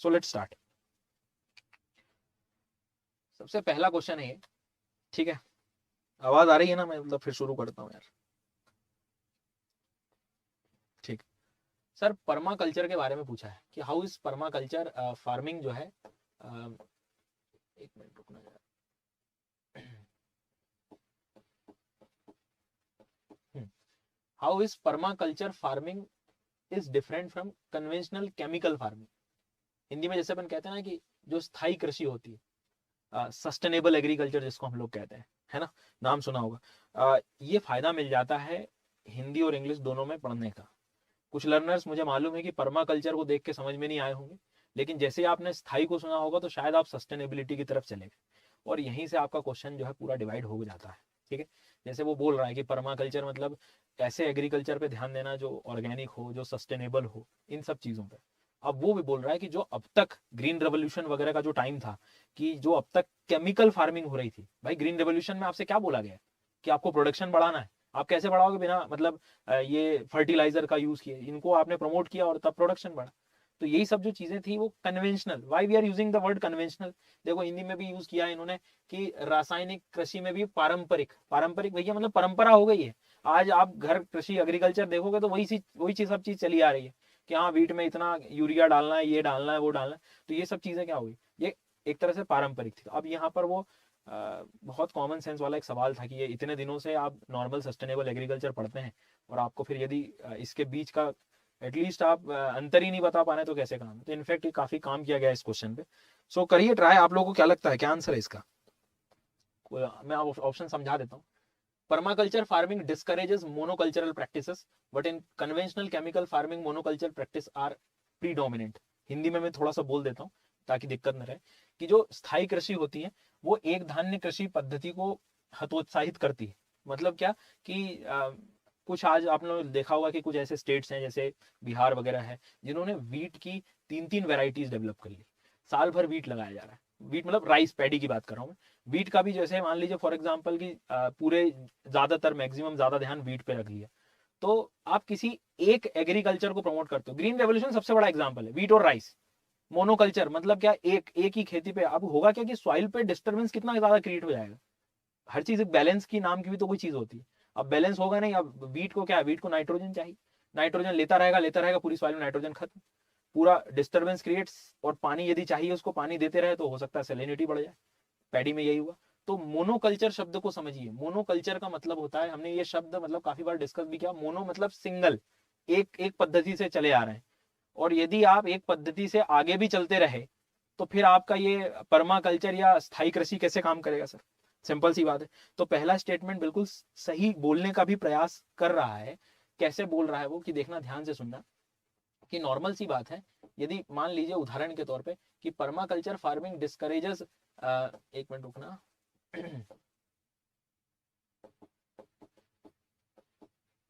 So let's start. सबसे पहला question है, ठीक है, आवाज आ रही है ना? मैं मतलब फिर शुरू करता हूँ यार। ठीक सर, पर्मा कल्चर के बारे में पूछा है कि how is perma culture farming जो है, एक मिनट रुकना यार। How is perma culture farming is different from conventional chemical farming. Hindi में जैसे अपन कहते हैं ना कि जो स्थायी कृषि होती है, सस्टेनेबल एग्रीकल्चर जिसको हम लोग कहते हैं, है ना, नाम सुना होगा। ये फायदा मिल जाता है हिंदी और इंग्लिश दोनों में पढ़ने का। कुछ लर्नर्स मुझे मालूम है कि पर्मा कल्चर को देख के समझ में नहीं आए होंगे, लेकिन जैसे आपने स्थाई को सुना होगा तो शायद आप सस्टेनेबिलिटी की तरफ चले गए, और यहीं से आपका क्वेश्चन जो है पूरा डिवाइड हो जाता है। ठीक है, जैसे वो बोल रहा है कि पर्मा कल्चर मतलब ऐसे एग्रीकल्चर पे ध्यान देना जो ऑर्गेनिक हो, जो सस्टेनेबल हो, इन सब चीजों पे। अब वो भी बोल रहा है कि जो अब तक ग्रीन रेवोल्यूशन वगैरह का जो टाइम था, कि जो अब तक केमिकल फार्मिंग हो रही थी, भाई ग्रीन रेवोल्यूशन में आपसे क्या बोला गया कि आपको प्रोडक्शन बढ़ाना है। आप कैसे बढ़ाओगे? बिना मतलब ये फर्टिलाइजर का यूज किए, इनको आपने प्रमोट किया और तब प्रोडक्शन बढ़ा। तो यही सब जो चीजें थी वो conventional. Why we are using the word conventional? देखो हिंदी में भी यूज किया है इन्होंने कि रासायनिक कृषि में भी पारंपरिक। पारंपरिक भैया मतलब परंपरा हो गई है। आज आप घर कृषि एग्रीकल्चर देखोगे तो वही चीज सब चीज चली आ रही है कि हाँ वीट में इतना यूरिया डालना है, ये डालना है, वो डालना है। तो ये सब चीजें क्या हो गई, ये एक तरह से पारंपरिक थी। अब यहाँ पर वो बहुत कॉमन सेंस वाला एक सवाल था कि ये इतने दिनों से आप नॉर्मल सस्टेनेबल एग्रीकल्चर पढ़ते हैं और आपको फिर यदि इसके बीच का एटलीस्ट आप अंतर ही नहीं बता पा रहे तो कैसे काम? तो इनफैक्ट ये काफी काम किया गया है इस क्वेश्चन पे। सो करिए ट्राई। आप लोगों को क्या लगता है, क्या आंसर है इसका? मैं ऑप्शन समझा देता हूँ। Permaculture farming discourages monocultural practices, but in conventional chemical farming monoculture practice are predominant. Hindi में मैं थोड़ा सा बोल देता हूँ ताकि दिक्कत न रहे। कि जो स्थायी कृषि होती है वो एक धान्य कृषि पद्धति को हतोत्साहित करती है। मतलब क्या कि कुछ आज आप लोगों ने देखा होगा कि कुछ ऐसे स्टेट्स हैं जैसे बिहार वगैरह है जिन्होंने वीट की 3-3 वेराइटीज डेवलप कर ली। साल भर वीट लगाया जा रहा है। वीट मतलब राइस पैडी की बात कर रहा हूँ मैं। वीट का भी जैसे मान लीजिए फॉर एग्जाम्पल की पूरे ज्यादातर मैक्सिमम ज्यादा ध्यान वीट पे रख लिया, तो आप किसी एक एग्रीकल्चर को प्रमोट करते हो। ग्रीन रेवोल्यूशन सबसे बड़ा एग्जाम्पल है, वीट और राइस। मोनोकल्चर मतलब क्या, एक एक ही खेती पे। अब होगा क्या कि सॉइल पे डिस्टर्बेंस कितना ज्यादा क्रिएट हो जाएगा। हर चीज बैलेंस की नाम की भी तो कोई चीज होती है। अब बैलेंस होगा नहीं। अब वीट को क्या है, वीट को नाइट्रोजन चाहिए। नाइट्रोजन लेता रहेगा, पूरी सॉइल में नाइट्रोजन खत्म। पूरा डिस्टर्बेंस क्रिएट्स। और पानी यदि चाहिए उसको, पानी देते रहे तो हो सकता है सेलिनिटी बढ़ जाए। पैडी में यही हुआ। तो मोनोकल्चर शब्द को समझिए। मोनोकल्चर का मतलब होता है, हमने ये शब्द मतलब काफी बार डिस्कस भी किया, मोनो मतलब सिंगल, एक एक पद्धति से चले आ रहे हैं। और यदि आप एक पद्धति से आगे भी चलते रहे तो फिर आपका ये पर्मा कल्चर या स्थायी कृषि कैसे काम करेगा सर? सिंपल सी बात है। तो पहला स्टेटमेंट बिल्कुल सही बोलने का भी प्रयास कर रहा है। कैसे बोल रहा है वो, कि देखना, ध्यान से सुनना। कि नॉर्मल सी बात है, यदि मान लीजिए उदाहरण के तौर पे कि पर्मा कल्चर फार्मिंग डिस्करेजेस, एक मिनट रुकना।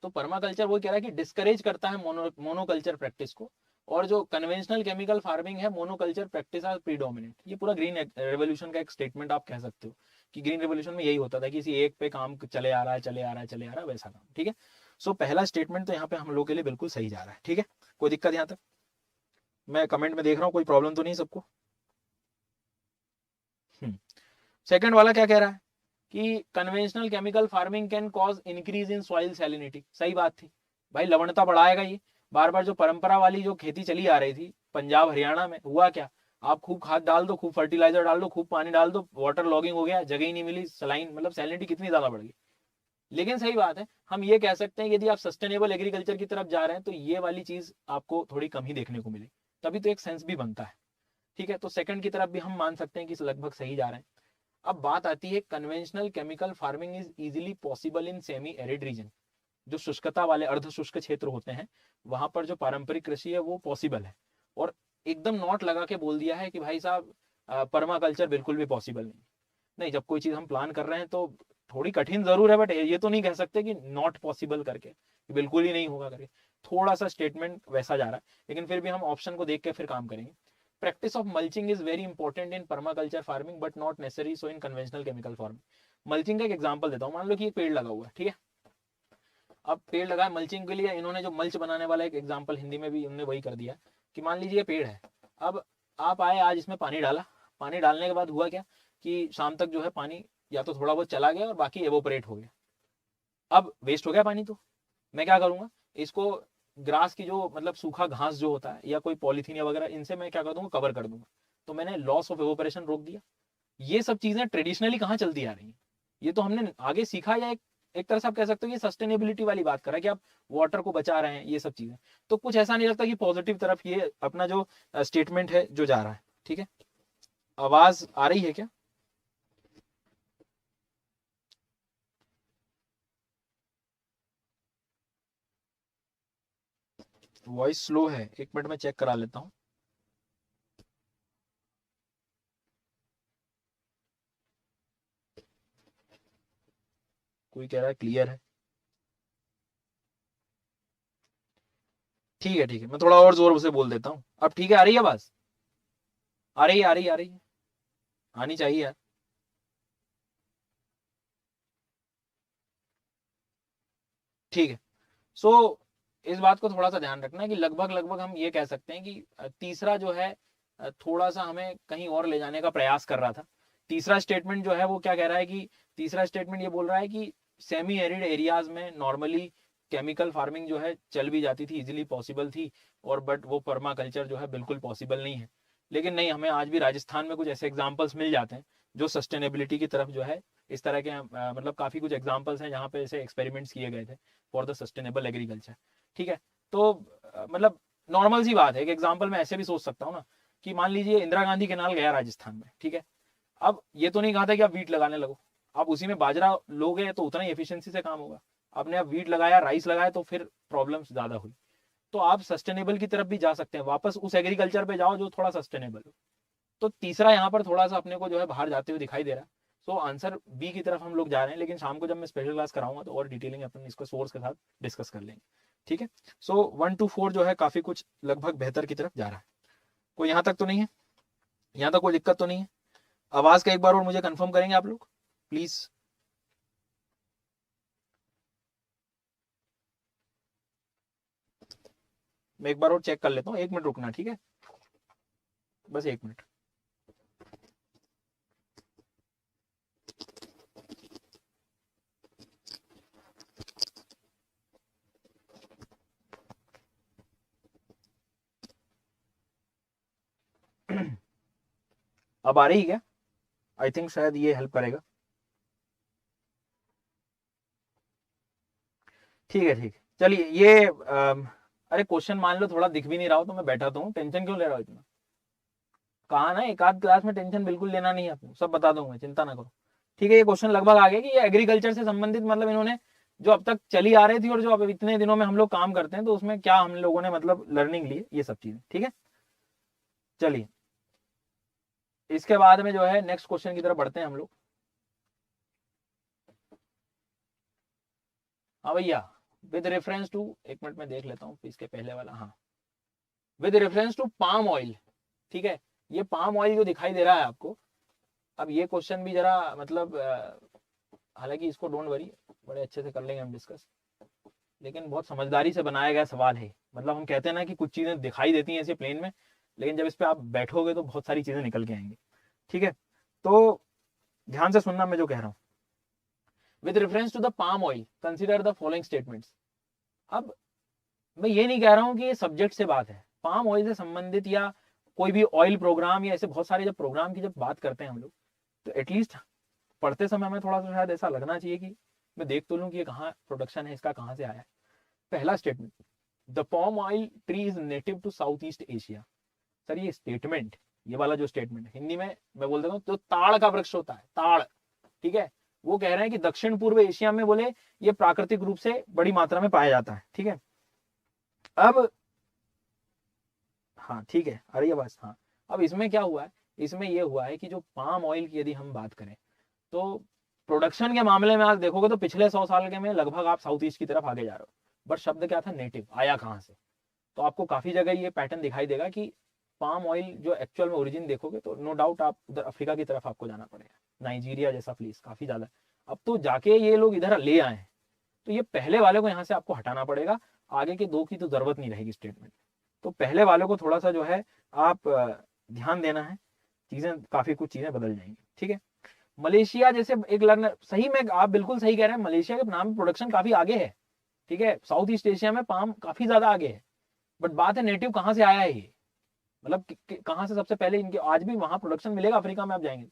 तो पर्माकल्चर वो कह रहा है कि डिस्करेज करता है मोनोकल्चर प्रैक्टिस को, और जो कन्वेंशनल केमिकल फार्मिंग है मोनोकल्चर प्रैक्टिस आर प्रीडोमिनेंट। ये पूरा ग्रीन रेवोल्यूशन का एक स्टेटमेंट आप कह सकते हो कि ग्रीन रेवोल्यूशन में यही होता था कि किसी एक पे काम चले आ रहा है, चले आ रहा है, चले आ रहा है, वैसा काम। ठीक है। सो पहला स्टेटमेंट तो यहाँ पे हम लोग के लिए बिल्कुल सही जा रहा है। ठीक है, कोई दिक्कत यहाँ तक? मैं कमेंट में देख रहा हूँ, कोई प्रॉब्लम तो नहीं सबको? सेकंड वाला क्या कह रहा है कि conventional chemical farming can cause increase in soil salinity. सही बात थी भाई, लवणता बढ़ाएगा ये। बार बार जो परंपरा वाली जो खेती चली आ रही थी पंजाब हरियाणा में, हुआ क्या, आप खूब खाद डाल दो, खूब फर्टिलाइजर डाल दो, खूब पानी डाल दो, वाटर लॉगिंग हो गया, जगह ही नहीं मिली, सलाइन मतलब सैलिनिटी कितनी ज्यादा बढ़ गई। लेकिन सही बात है, हम ये कह सकते हैं यदि आप सस्टेनेबल एग्रीकल्चर की तरफ जा रहे हैं तो ये वाली चीज आपको थोड़ी कम ही देखने को मिली, तभी तो एक सेंस भी बनता है। ठीक है, तो सेकंड की तरफ भी हम मान सकते हैं कि लगभग सही जा रहे हैं। अब बात आती है, conventional chemical farming is easily possible in semi arid region. जो शुष्कता वाले अर्ध शुष्क क्षेत्र होते हैं वहां पर जो पारंपरिक कृषि है वो पॉसिबल है। और एकदम नॉट लगा के बोल दिया है कि भाई साहब पर्माकल्चर बिल्कुल भी पॉसिबल नहीं। नहीं, जब कोई चीज हम प्लान कर रहे हैं तो थोड़ी कठिन जरूर है, बट ये तो नहीं कह सकते कि नॉट पॉसिबल करके, कि बिल्कुल ही नहीं होगा करके। थोड़ा सा स्टेटमेंट वैसा जा रहा है, लेकिन फिर भी हम ऑप्शन को देख के फिर काम करेंगे। Practice of mulching is very important in permaculture farming but not necessary so in conventional chemical farming. Mulching का एक एग्जांपल देता हूँ। मान लो कि एक पेड़ लगा हुआ है, ठीक है। अब पेड़ लगा है, मल्चिंग के लिए इन्होंने जो मल्च बनाने वाला एक एग्जांपल हिंदी में भी इन्होंने वही कर दिया कि मान लीजिए पेड़ है। अब आप आए, आज इसमें पानी डाला, पानी डालने के बाद हुआ क्या कि शाम तक जो है पानी या तो थोड़ा बहुत चला गया और बाकी एवोपरेट हो गया। अब वेस्ट हो गया पानी, तो मैं क्या करूंगा, इसको ग्रास की जो मतलब सूखा घास जो होता है या कोई पॉलीथीन या वगैरह, इनसे मैं क्या कर दूंगा, कवर कर दूंगा। तो मैंने लॉस ऑफ एवोपरेशन रोक दिया। ये सब चीजें ट्रेडिशनली कहाँ चलती आ रही हैं, ये तो हमने आगे सीखा, या एक तरह से आप कह सकते हो कि सस्टेनेबिलिटी वाली बात कर रहा है कि आप वाटर को बचा रहे हैं, ये सब चीजें। तो कुछ ऐसा नहीं लगता कि पॉजिटिव तरफ ये अपना जो स्टेटमेंट है जो जा रहा है। ठीक है, आवाज आ रही है क्या? वॉइस स्लो है, 1 मिनट में चेक करा लेता हूँ। कोई कह रहा है क्लियर है। ठीक है ठीक है, मैं थोड़ा और जोर से बोल देता हूँ। अब ठीक है, आ रही है आवाज? आ रही है, आ रही है, आ रही है, आनी चाहिए यार। ठीक है। सो इस बात को थोड़ा सा ध्यान रखना है कि लगभग लगभग हम ये कह सकते हैं कि तीसरा जो है थोड़ा सा हमें कहीं और ले जाने का प्रयास कर रहा था। तीसरा स्टेटमेंट जो है वो क्या कह रहा है कि तीसरा स्टेटमेंट ये बोल रहा है कि सेमी एरिड एरियाज में नॉर्मली केमिकल फार्मिंग जो है चल भी जाती थी, इजीली पॉसिबल थी, और बट वो पर्मा कल्चर जो है बिल्कुल पॉसिबल नहीं है। लेकिन नहीं, हमें आज भी राजस्थान में कुछ ऐसे एग्जाम्पल्स मिल जाते हैं जो सस्टेनेबिलिटी की तरफ जो है इस तरह के मतलब काफी कुछ एग्जाम्पल्स हैं जहाँ पे ऐसे एक्सपेरिमेंट्स किए गए थे फॉर द सस्टेनेबल एग्रीकल्चर। ठीक है, तो मतलब नॉर्मल सी बात है। एक एग्जाम्पल मैं ऐसे भी सोच सकता हूँ ना कि मान लीजिए इंदिरा गांधी कैनाल गया राजस्थान में, ठीक है, अब ये तो नहीं कहा था कि आप वीट लगाने लगो, आप उसी में बाजरा लोगे तो उतना ही एफिशिएंसी से काम होगा। आपने अब वीट लगाया, राइस लगाया, तो फिर प्रॉब्लम ज्यादा हुई। तो आप सस्टेनेबल की तरफ भी जा सकते हैं, वापस उस एग्रीकल्चर पे जाओ जो थोड़ा सस्टेनेबल हो। तो तीसरा यहाँ पर थोड़ा सा अपने को जो है बाहर जाते हुए दिखाई दे रहा है। सो आंसर बी की तरफ हम लोग जा रहे हैं, लेकिन शाम को जब मैं स्पेशल क्लास कराऊंगा तो और डिटेलिंग अपन इसको सोर्स के साथ डिस्कस कर लेंगे। ठीक है, सो 1 to 4 जो है काफी कुछ लगभग बेहतर की तरफ जा रहा है। कोई यहाँ तक तो नहीं है? यहाँ तक कोई दिक्कत तो नहीं है? आवाज का एक बार और मुझे कंफर्म करेंगे आप लोग प्लीज? मैं एक बार और चेक कर लेता हूँ, 1 मिनट रुकना, ठीक है, बस 1 मिनट। अब आ रही है क्या? आई थिंक शायद ये हेल्प करेगा। ठीक है ठीक है, चलिए ये अरे क्वेश्चन मान लो थोड़ा दिख भी नहीं रहा हो तो मैं बैठा तो हूँ, टेंशन क्यों ले रहा हो इतना? कहा ना एक आध क्लास में टेंशन बिल्कुल लेना नहीं है आपको, सब बता दूंगा, चिंता ना करो। ठीक है, ये क्वेश्चन लगभग आ गया कि ये एग्रीकल्चर से संबंधित मतलब इन्होंने जो अब तक चली आ रही थी और जो अब इतने दिनों में हम लोग काम करते हैं तो उसमें क्या हम लोगों ने मतलब लर्निंग ली, ये सब चीजें। ठीक है, चलिए इसके बाद में जो है नेक्स्ट क्वेश्चन की तरफ बढ़ते हैं हम लोग। हाँ भैया, विद रेफरेंस टू, 1 मिनट में देख लेता हूँ इसके पहले वाला, हाँ, with reference to palm oil. ठीक है, ये पाम ऑयल जो दिखाई दे रहा है आपको, अब ये क्वेश्चन भी जरा मतलब हालांकि इसको डोंट वरी, बड़े अच्छे से कर लेंगे हम डिस्कस, लेकिन बहुत समझदारी से बनाया गया सवाल है। मतलब हम कहते हैं ना कि कुछ चीजें दिखाई देती हैं ऐसे प्लेन में, लेकिन जब इस पे आप बैठोगे तो बहुत सारी चीजें निकल के आएंगी। ठीक है, तो ध्यान से सुनना मैं जो कह रहा हूँ। With reference to the palm oil consider the following statements. अब मैं ये नहीं कह रहा हूँ कि ये सब्जेक्ट से बात है, पाम ऑयल से संबंधित या कोई भी ऑयल प्रोग्राम या ऐसे बहुत सारे जब प्रोग्राम की जब बात करते हैं हम लोग, तो एटलीस्ट पढ़ते समय हमें थोड़ा सा शायद ऐसा लगना चाहिए कि मैं देख तो लूँ कि ये कहाँ प्रोडक्शन है, इसका कहाँ से आया है। पहला statement, the palm oil tree is native to South East Asia. Sir ये स्टेटमेंट, ये वाला जो स्टेटमेंट हिंदी में मैं बोल देता हूँ, तो ताड़ का वृक्ष होता है, ताड़, ठीक है, वो कह रहे हैं कि दक्षिण पूर्व एशिया में बोले ये प्राकृतिक रूप से बड़ी मात्रा में पाया जाता है। ठीक है, अब हाँ ठीक है, आ रही है बात, हाँ। अब इसमें क्या हुआ है, इसमें ये हुआ है कि जो पाम ऑयल की यदि हम बात करें तो प्रोडक्शन के मामले में आज देखोगे तो पिछले 100 साल के में लगभग आप साउथ ईस्ट की तरफ आगे जा रहे हो। बट शब्द क्या था, नेटिव, आया कहाँ से? तो आपको काफी जगह ये पैटर्न दिखाई देगा कि पाम ऑयल जो एक्चुअल में ओरिजिन देखोगे तो नो डाउट आप उधर अफ्रीका की तरफ आपको जाना पड़ेगा, नाइजीरिया जैसा प्लेस काफी ज्यादा। अब तो जाके ये लोग इधर ले आए हैं, तो ये पहले वाले को यहाँ से आपको हटाना पड़ेगा, आगे के दो की तो जरूरत नहीं रहेगी स्टेटमेंट। तो पहले वाले को थोड़ा सा जो है आप ध्यान देना है, चीजें काफी कुछ चीजें बदल जाएंगी, ठीक है। मलेशिया जैसे एक लर्नर, सही में आप बिल्कुल सही कह रहे हैं, मलेशिया के नाम प्रोडक्शन काफी आगे है, ठीक है, साउथ ईस्ट एशिया में पाम काफी ज्यादा आगे है। बट बात है नेटिव कहाँ से आया है ये, मतलब कहाँ से सबसे पहले इनके, आज भी वहां प्रोडक्शन मिलेगा अफ्रीका में आप जाएंगे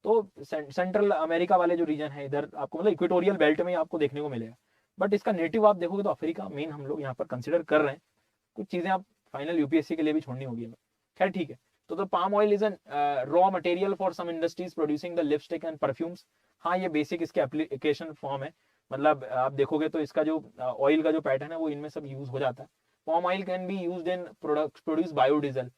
तो सेंट्रल अमेरिका वाले जो रीजन है इधर आपको, मतलब इक्वेटोरियल बेल्ट में आपको देखने को मिलेगा। बट इसका नेटिव आप देखोगे तो अफ्रीका मेन हम लोग यहाँ पर कंसिडर कर रहे हैं। कुछ चीजें आप फाइनल यूपीएससी के लिए भी छोड़नी होगी हमें, खैर ठीक है। तो palm oil is an raw material for some industries producing the lipstick and perfumes. हाँ ये बेसिक इसके एप्लीकेशन फॉर्म है, मतलब आप देखोगे तो इसका जो ऑयल का जो पैटर्न है वो इनमें सब यूज हो जाता है। Palm oil can be used in produce biodiesel.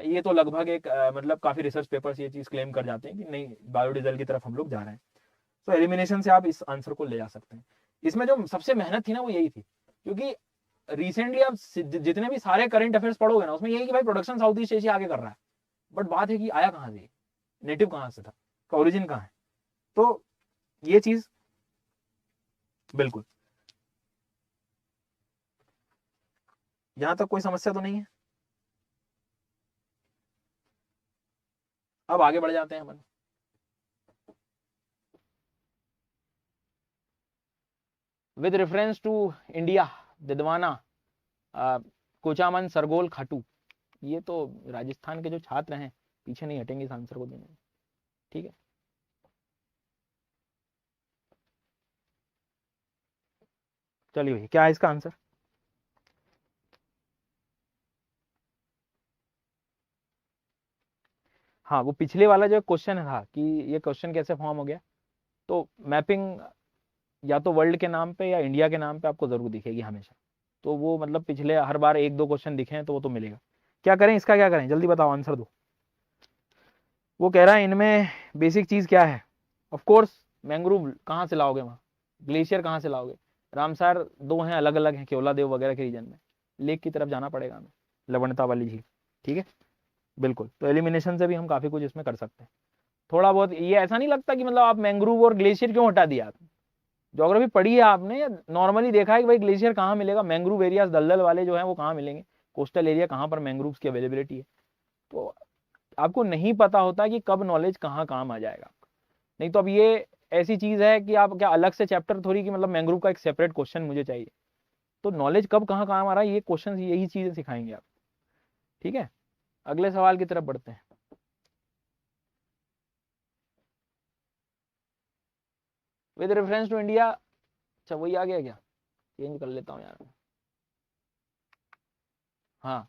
ये तो लगभग एक मतलब काफी रिसर्च पेपर्स ये चीज क्लेम कर जाते हैं कि नहीं बायोडीजल की तरफ हम लोग जा रहे हैं। तो एलिमिनेशन से आप इस आंसर को ले जा सकते हैं। इसमें जो सबसे मेहनत थी ना वो यही थी, क्योंकि रिसेंटली आप जितने भी सारे करंट अफेयर्स पढ़ोगे ना उसमें यही कि भाई प्रोडक्शन साउथ ईस्ट एशिया आगे कर रहा है, बट बात है कि आया कहाँ से, नेटिव कहाँ से था, का ओरिजिन कहाँ है। तो ये चीज बिल्कुल, यहां तक कोई समस्या तो नहीं है। अब आगे बढ़ जाते हैं अपन। With reference to India Didwana Kuchaman Sargol Khatu, ये तो राजस्थान के जो छात्र हैं पीछे नहीं हटेंगे इस आंसर को देने में, ठीक है। चलिए भैया क्या है इसका आंसर। हाँ वो पिछले वाला जो क्वेश्चन था कि ये क्वेश्चन कैसे फॉर्म हो गया, तो मैपिंग या तो वर्ल्ड के नाम पे या इंडिया के नाम पे आपको जरूर दिखेगी हमेशा। तो वो मतलब पिछले हर बार एक दो क्वेश्चन दिखे हैं तो वो तो मिलेगा। क्या करें इसका, क्या करें जल्दी बताओ आंसर दो। वो कह रहा है इनमें बेसिक चीज क्या है, ऑफ कोर्स मैंग्रोव कहाँ से लाओगे, वहाँ ग्लेशियर कहाँ से लाओगे, रामसार दो हैं अलग अलग हैं केवला देव वगैरह के रीजन में, लेक की तरफ जाना पड़ेगा हमें, लवणता वाली झील, ठीक है बिल्कुल। तो एलिमिनेशन से भी हम काफी कुछ इसमें कर सकते हैं। थोड़ा बहुत ये ऐसा नहीं लगता कि मतलब आप मैंग्रोव और ग्लेशियर क्यों हटा दिया आपने, ज्योग्राफी पढ़ी है आपने या नॉर्मली देखा है कि भाई ग्लेशियर कहाँ मिलेगा, मैंग्रोव एरियाज दलदल वाले जो है वो कहाँ मिलेंगे, कोस्टल एरिया कहाँ पर मैंग्रोव्स की अवेलेबिलिटी है। तो आपको नहीं पता होता कि कब नॉलेज कहाँ काम आ जाएगा। नहीं तो अब ये ऐसी चीज है कि आप क्या अलग से चैप्टर थोड़ी कि मतलब मैंग्रोव का एक सेपरेट क्वेश्चन मुझे चाहिए, तो नॉलेज कब कहाँ काम आ रहा है ये क्वेश्चन यही चीजें सिखाएंगे आप, ठीक है। अगले सवाल की तरफ बढ़ते हैं। विद रेफरेंस टू इंडिया, अच्छा वही आ गया क्या, चेंज कर लेता हूँ यार। हाँ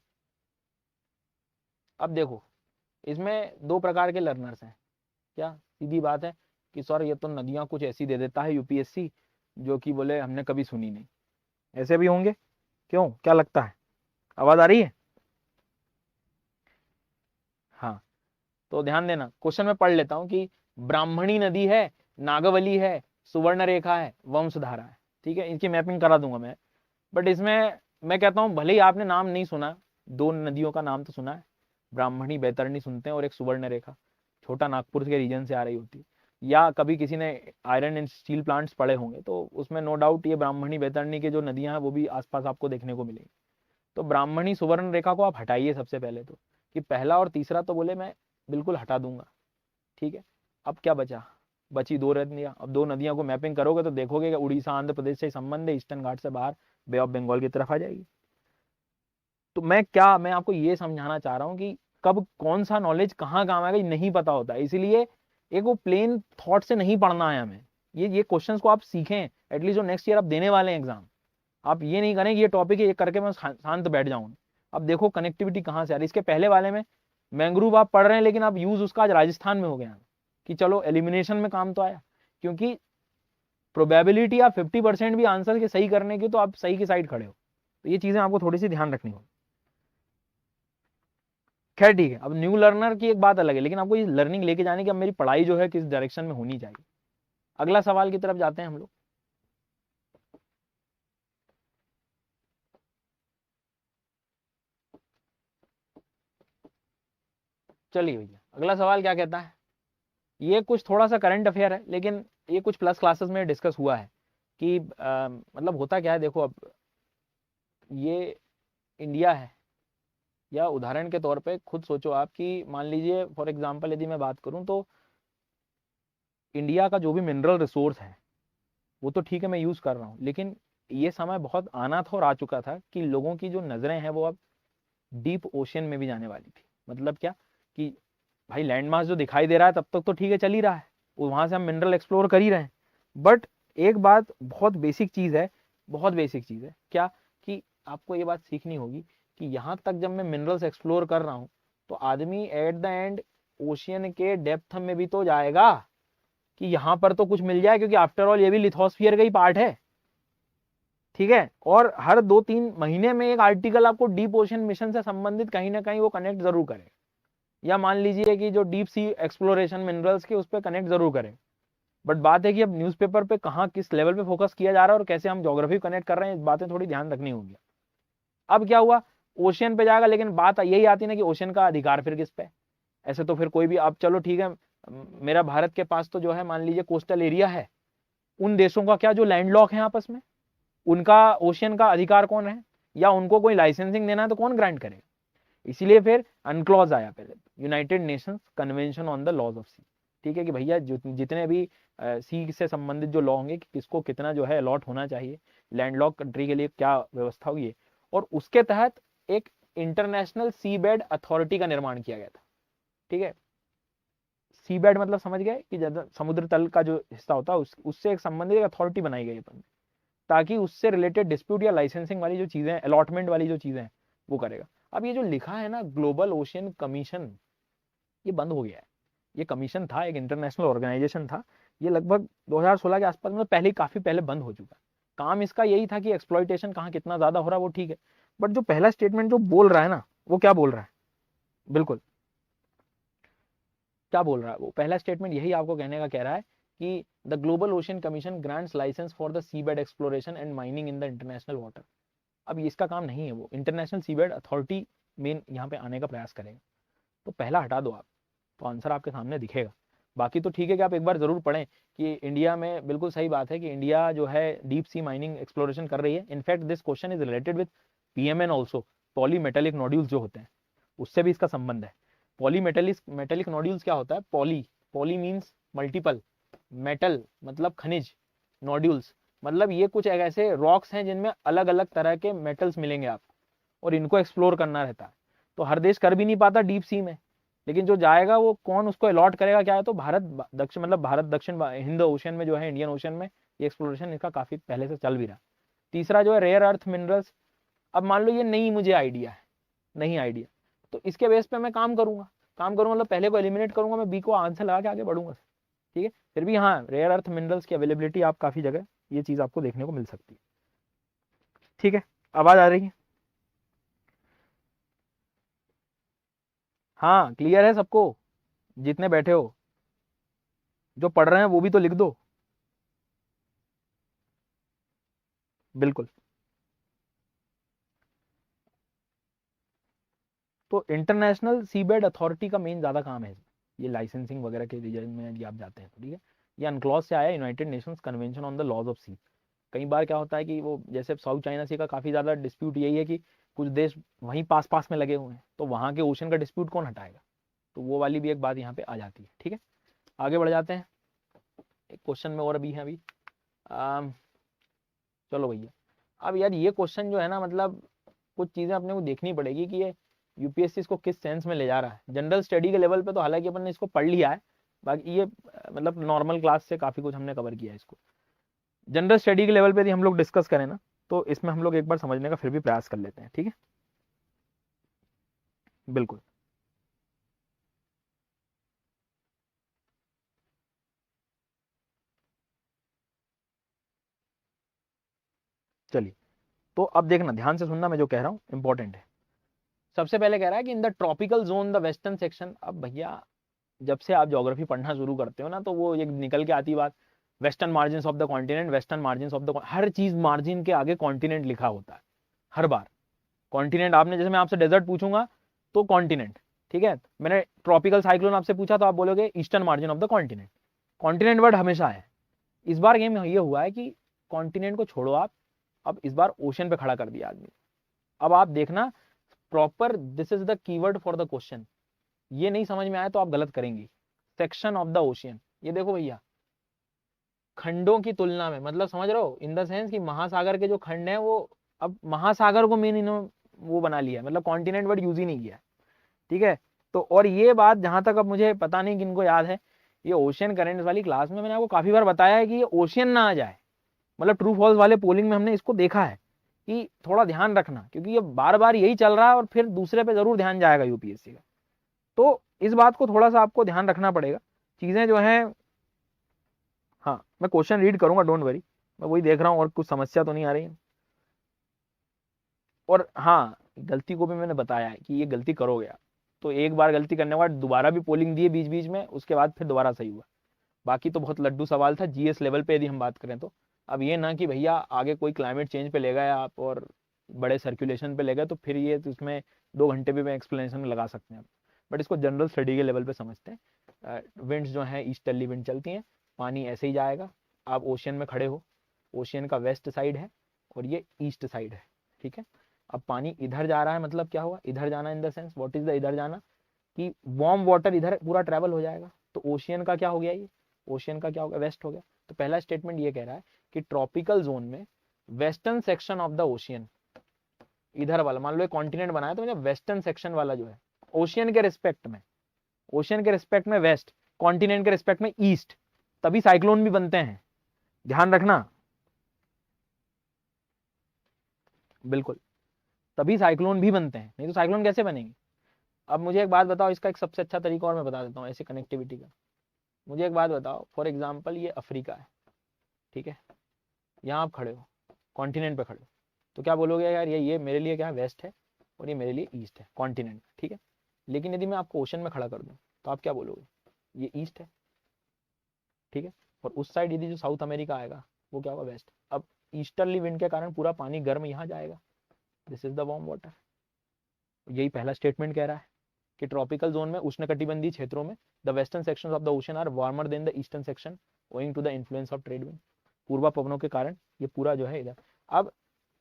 अब देखो इसमें दो प्रकार के लर्नर्स हैं, क्या सीधी बात है कि सर ये तो नदियां कुछ ऐसी दे देता है यूपीएससी जो कि बोले हमने कभी सुनी नहीं, ऐसे भी होंगे, क्यों क्या लगता है, आवाज आ रही है। हाँ तो ध्यान देना क्वेश्चन में पढ़ लेता हूं कि ब्राह्मणी नदी है, नागवली है, सुवर्ण रेखा है, वंशधारा है, ठीक है इनकी मैपिंग करा दूंगा मैं। बट इसमें मैं कहता हूं भले ही आपने नाम नहीं सुना, दो नदियों का नाम तो सुना है, ब्राह्मणी बैतरणी सुनते हैं और एक सुवर्ण रेखा छोटा नागपुर के रीजन से आ रही होती है, या कभी किसी ने आयरन एंड स्टील प्लांट्स पढ़े होंगे तो उसमें नो डाउट ये ब्राह्मणी बैतरणी के जो नदियां हैं वो भी आसपास आपको देखने को मिलेंगी। तो ब्राह्मणी सुवर्ण रेखा को आप हटाइए सबसे पहले तो, कि पहला और तीसरा तो बोले मैं बिल्कुल हटा दूंगा, ठीक है। अब क्या बचा, बची दो नदियां, अब दो नदियों को मैपिंग करोगे तो देखोगे कि उड़ीसा आंध्र प्रदेश से संबंध है, ईस्टर्न घाट से बाहर बे ऑफ बंगाल की तरफ आ जाएगी। तो मैं आपको ये समझाना चाह रहा हूँ कि कब कौन सा नॉलेज कहाँ काम आएगा ये नहीं पता होता है, इसीलिए एक वो प्लेन थॉट से नहीं पढ़ना है हमें, ये क्वेश्चंस को आप सीखें एटलीस्ट जो नेक्स्ट ईयर आप देने वाले हैं एग्जाम। आप ये नहीं करें कि ये टॉपिक है ये करके मैं शांत बैठ जाऊं। अब देखो कनेक्टिविटी कहाँ से आ रही है, इसके पहले वाले में मैंग्रोव आप पढ़ रहे हैं लेकिन आप यूज उसका आज राजस्थान में हो गया कि चलो एलिमिनेशन में काम तो आया, क्योंकि प्रोबेबिलिटी आप 50% भी आंसर के सही करने की तो आप सही की साइड खड़े हो। तो ये चीजें आपको थोड़ी सी ध्यान रखनी होगी। खैर ठीक है, अब न्यू लर्नर की एक बात अलग है, लेकिन आपको ये लर्निंग लेके जाने की अब मेरी पढ़ाई जो है किस डायरेक्शन में होनी चाहिए। अगला सवाल की तरफ जाते हैं हम लोग। चलिए भैया अगला सवाल क्या कहता है, ये कुछ थोड़ा सा करंट अफेयर है लेकिन ये कुछ प्लस क्लासेस में डिस्कस हुआ है कि मतलब होता क्या है, देखो अब ये इंडिया है, या उदाहरण के तौर पे खुद सोचो आप कि मान लीजिए फॉर एग्जांपल यदि मैं बात करूं तो इंडिया का जो भी मिनरल रिसोर्स है वो तो ठीक है मैं यूज कर रहा हूँ, लेकिन ये समय बहुत आना था और आ चुका था कि लोगों की जो नजरें हैं वो अब डीप ओशन में भी जाने वाली थी। मतलब क्या कि भाई लैंड मास जो दिखाई दे रहा है तब तक तो ठीक है चल ही रहा है, वहां से हम मिनरल एक्सप्लोर कर ही रहे हैं, बट एक बात बहुत बेसिक चीज है, बहुत बेसिक चीज है क्या, कि आपको ये बात सीखनी होगी कि यहां तक जब मैं मिनरल्स एक्सप्लोर कर रहा हूं तो आदमी एट द एंड ओशियन के डेप्थ में भी तो जाएगा कि यहां पर तो कुछ मिल जाए, क्योंकि आफ्टर ऑल ये भी लिथोस्फियर का ही पार्ट है। ठीक है, और हर 2-3 महीने में एक आर्टिकल आपको डीप ओशन मिशन से संबंधित कहीं ना कहीं वो कनेक्ट जरूर करे, या मान लीजिए कि जो डीप सी एक्सप्लोरेशन मिनरल्स के उस पर कनेक्ट जरूर करे। बट बात है कि अब न्यूज़पेपर पे कहाँ किस लेवल पे फोकस किया जा रहा है और कैसे हम ज्योग्राफी कनेक्ट कर रहे हैं, इस बातें थोड़ी ध्यान रखनी होंगी। अब क्या हुआ, ओशियन पे जाएगा, लेकिन बात यही आती ना कि ओशियन का अधिकार फिर किस पे। ऐसे तो फिर कोई भी, अब चलो ठीक है, मेरा भारत के पास तो जो है मान लीजिए कोस्टल एरिया है, उन देशों का क्या जो लैंडलॉक है आपस में, उनका ओशियन का अधिकार कौन है, या उनको कोई लाइसेंसिंग देना है तो कौन ग्रांट करेगा। इसीलिए फिर अनक्लॉज आया पहले, United Nations convention on the laws of sea. ठीक है कि भैया जितने भी सी से संबंधित जो लॉ होंगे कि किसको कितना जो है अलॉट होना चाहिए, लैंडलॉक कंट्री के लिए क्या व्यवस्था होगी, और उसके तहत एक इंटरनेशनल सी बेड अथॉरिटी का निर्माण किया गया था। ठीक है, सी बेड मतलब समझ गए कि समुद्र तल का जो हिस्सा होता है उससे एक संबंधित अथॉरिटी बनाई गई अपन, ताकि उससे रिलेटेड डिस्प्यूट या लाइसेंसिंग वाली जो चीजें, अलॉटमेंट वाली जो चीजें हैं वो करेगा। अब ये जो लिखा है ना ग्लोबल ओशियन कमीशन, ये बंद हो गया है। ये कमीशन था, एक इंटरनेशनल ऑर्गेनाइजेशन था, ये लगभग 2016 के आसपास, मतलब पहले, काफी पहले बंद हो चुका है। काम इसका यही था कि एक्सप्लॉइटेशन कहाँ कितना ज्यादा हो रहा है वो ठीक है, बट जो पहला स्टेटमेंट जो बोल रहा है ना, वो क्या बोल रहा है, बिल्कुल क्या बोल रहा है, वो पहला स्टेटमेंट यही आपको कहने का कह रहा है कि the global ocean commission grants licence for the sea bed exploration and mining in the international water. अब इसका काम नहीं है, वो इंटरनेशनल सी बेड अथॉरिटी मेन यहाँ पे आने का प्रयास करेगा। तो पहला हटा दो आप, तो आंसर आपके सामने दिखेगा। बाकी तो ठीक है कि आप एक बार जरूर पढ़ें कि इंडिया में, बिल्कुल सही बात है कि इंडिया जो है डीप सी माइनिंग एक्सप्लोरेशन कर रही है। In fact this question is related with PMN also, polymetallic nodules जो होते हैं उससे भी इसका संबंध है। पॉलीमेटेलिक मेटेलिक नोड्यूल्स क्या होता है, poly, poly means multiple, metal मतलब खनिज, नोड्यूल्स मतलब ये कुछ ऐसे रॉक्स हैं जिनमें अलग अलग तरह के मेटल्स मिलेंगे आपको, और इनको एक्सप्लोर करना रहता है। तो हर देश कर भी नहीं पाता डीप सी में, लेकिन जो जाएगा वो कौन उसको अलॉट करेगा क्या है, तो भारत दक्षिण, मतलब भारत दक्षिण हिंद ओशन में जो है, इंडियन ओशन में ये एक्सप्लोरेशन इसका काफी पहले से चल भी रहा। तीसरा जो है रेयर अर्थ मिनरल्स, अब मान लो ये नहीं मुझे आइडिया है, नहीं आइडिया, तो इसके बेस पे मैं काम करूंगा, मतलब पहले को एलिमिनेट करूंगा, मैं बी को आंसर लगा के आगे बढ़ूंगा। ठीक है, फिर भी हाँ रेयर अर्थ मिनरल्स की अवेलेबिलिटी आप काफी जगह ये चीज आपको देखने को मिल सकती है। ठीक है, आवाज आ रही है? हाँ क्लियर है सबको, जितने बैठे हो, जो पढ़ रहे हैं वो भी तो लिख दो। बिल्कुल, तो इंटरनेशनल सीबेड अथॉरिटी का मेन ज्यादा काम है इसमें, ये लाइसेंसिंग वगैरह के रीजन में यदि आप जाते हैं तो। ठीक है, ये अनक्लॉज से आया, United Nations convention on the laws of sea. कई बार क्या होता है कि वो जैसे साउथ चाइना सी का काफी ज्यादा डिस्प्यूट यही है कि कुछ देश वहीं पास पास में लगे हुए हैं, तो वहां के ओशन का डिस्प्यूट कौन हटाएगा, तो वो वाली भी एक बात यहाँ पे आ जाती है। ठीक है, आगे बढ़ जाते हैं, एक क्वेश्चन में और भी है अभी। आम, चलो भैया, अब यार ये क्वेश्चन जो है ना, मतलब कुछ चीजें अपने को देखनी पड़ेगी कि ये यूपीएससी इसको किस सेंस में ले जा रहा है। जनरल स्टडी के लेवल पे तो हालांकि अपन ने इसको पढ़ लिया है, बाकी ये मतलब नॉर्मल क्लास से काफी कुछ हमने कवर किया है इसको। जनरल स्टडी के लेवल पे यदि हम लोग डिस्कस करें ना, तो इसमें हम लोग एक बार समझने का फिर भी प्रयास कर लेते हैं। ठीक है, बिल्कुल, चलिए। तो अब देखना, ध्यान से सुनना, मैं जो कह रहा हूँ इंपॉर्टेंट है। सबसे पहले कह रहा है कि in the tropical zone the western section. अब भैया जब से आप ज्योग्राफी पढ़ना शुरू करते हो ना, तो वो एक निकल के आती बात, western margin of the continent, western margin of the, हर चीज मार्जिन के आगे कॉन्टिनेंट लिखा होता है हर बार। कॉन्टिनेंट, आपने जैसे मैं आपसे डेजर्ट पूछूंगा तो कॉन्टिनेंट, ठीक है, मैंने ट्रॉपिकल साइक्लोन आपसे पूछा तो आप बोलोगे eastern margin of the continent. Continent word हमेशा है। इस बार गेम ये हुआ है कि कॉन्टिनेंट को छोड़ो आप, अब इस बार ओशन पे खड़ा कर दिया आदमी। अब आप देखना, proper, this is the keyword for the question. ये नहीं समझ में आया तो आप गलत करेंगे। सेक्शन ऑफ द ओशियन, ये देखो भैया, खंडों की तुलना में, मतलब समझ रहे हो, इन द सेंस कि महासागर के जो खंड हैं वो अब महासागर को मेन इन्होंने वो बना लिया है, मतलब कॉन्टिनेंट वर्ड यूज ही नहीं किया। ठीक है, तो और ये बात जहां तक अब मुझे पता नहीं किनको याद है, ये ओशियन करेंट्स वाली क्लास में मैंने आपको काफी बार बताया है कि ये ओशियन ना आ जाए, मतलब ट्रू फॉल्स वाले पोलिंग में हमने इसको देखा है कि थोड़ा ध्यान रखना, क्योंकि ये बार बार यही चल रहा है और फिर दूसरे पे जरूर ध्यान जाएगा यूपीएससी का। तो इस बात को थोड़ा सा आपको ध्यान रखना पड़ेगा, चीजें जो है। हाँ, मैं क्वेश्चन रीड करूंगा, डोंट वरी, मैं वही देख रहा हूँ और कुछ समस्या तो नहीं आ रही है। और हाँ, गलती को भी मैंने बताया है कि ये गलती करोगे आप, तो एक बार गलती करने के बाद दोबारा भी पोलिंग दिए बीच बीच में, उसके बाद फिर दोबारा सही हुआ। बाकी तो बहुत लड्डू सवाल था जीएस लेवल पे यदि हम बात करें तो। अब ये ना कि भैया आगे कोई क्लाइमेट चेंज पे ले गए आप और बड़े सर्कुलेशन पे ले गए, तो फिर ये तो इसमें 2 घंटे भी मैं एक्सप्लेनेशन लगा सकते हैं, बट इसको जनरल स्टडी के लेवल पे समझते हैं। विंड्स जो है ईस्टर्ली विंड चलती हैं, पानी ऐसे ही जाएगा। आप ओशियन में खड़े हो, ओशियन का वेस्ट साइड है और ये ईस्ट साइड है। ठीक है, अब पानी इधर जा रहा है, मतलब क्या हुआ, इधर जाना in the sense, what is the इधर जाना, कि वार्म वाटर इधर पूरा ट्रैवल हो जाएगा। तो ओशियन का क्या हो गया, ये ओशियन का क्या हो गया, वेस्ट हो गया। तो पहला स्टेटमेंट ये कह रहा है कि ट्रॉपिकल जोन में western section of the ocean, इधर वाला, मान लो कॉन्टिनेंट बनाया तो वेस्टर्न सेक्शन वाला जो है ओशियन के रिस्पेक्ट में, ओशियन के रिस्पेक्ट में वेस्ट, कॉन्टिनेंट के रिस्पेक्ट में ईस्ट, तभी साइक्लोन भी बनते हैं, ध्यान रखना। बिल्कुल, तभी साइक्लोन भी बनते हैं, नहीं तो साइक्लोन कैसे बनेंगे। अब मुझे एक बात बताओ, इसका एक सबसे अच्छा तरीका और मैं बता देता हूँ ऐसे कनेक्टिविटी का। मुझे एक बात बताओ, फॉर एग्जाम्पल ये अफ्रीका है, ठीक है, यहाँ आप खड़े हो, कॉन्टिनेंट पे खड़े हो, तो क्या बोलोगे यार, ये मेरे लिए क्या है, वेस्ट है, और ये मेरे लिए ईस्ट है, कॉन्टिनेंट, ठीक है। लेकिन यदि मैं आपको ओशन में खड़ा कर दूँ तो आप क्या बोलोगे, ये ईस्ट है, ठीक है। और उस साइड यदि जो साउथ अमेरिका आएगा वो क्या होगा, वेस्ट। अब ईस्टर्ली विंड के कारण पूरा पानी गर्म यहाँ जाएगा, this is the warm water. यही पहला स्टेटमेंट कह रहा है कि ट्रॉपिकल जोन में उष्णकटिबंधीय क्षेत्रों में the western section of the ocean are warmer than the eastern section owing to the influence of trade wind. पूर्वा पवनों के कारण ये पूरा जो है इधर। अब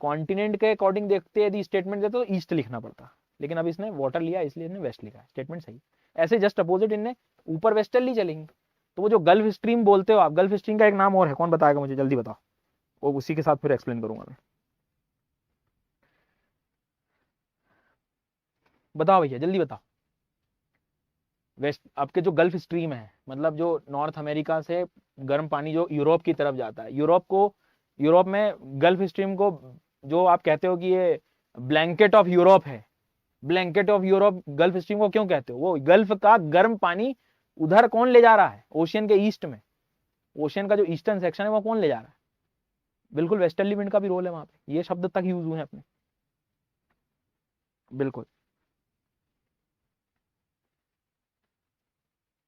कॉन्टिनेंट के अकॉर्डिंग देखते यदि स्टेटमेंट देते तो ईस्ट लिखना पड़ता, लेकिन अब इसने वाटर लिया इसलिए इसने वेस्ट लिखा है, स्टेटमेंट सही। ऐसे जस्ट अपोजिट इनने ऊपर वेस्टर्ली चलेंगे, तो वो जो गल्फ स्ट्रीम बोलते हो आप, गल्फ स्ट्रीम का एक नाम और है, कौन बताएगा मुझे, जल्दी बताओ, वो उसी के साथ फिर एक्सप्लेन करूंगा मैं। बताओ भैया जल्दी बताओ। वेस्ट आपके जो गल्फ स्ट्रीम है, मतलब जो नॉर्थ अमेरिका से गर्म पानी जो यूरोप की तरफ जाता है, यूरोप में गल्फ स्ट्रीम को जो आप कहते हो कि ये ब्लैंकेट ऑफ यूरोप है, blanket of Europe gulf stream को क्यों कहते हो, वो गल्फ का गर्म पानी उधर कौन ले जा रहा है, ओशियन के ईस्ट में, ओशियन का जो ईस्टर्न सेक्शन है वो कौन ले जा रहा है, बिल्कुल वेस्टर्ली विंड का भी रोल है वहां पे, ये शब्द तक यूज हुए हैं अपने। बिल्कुल,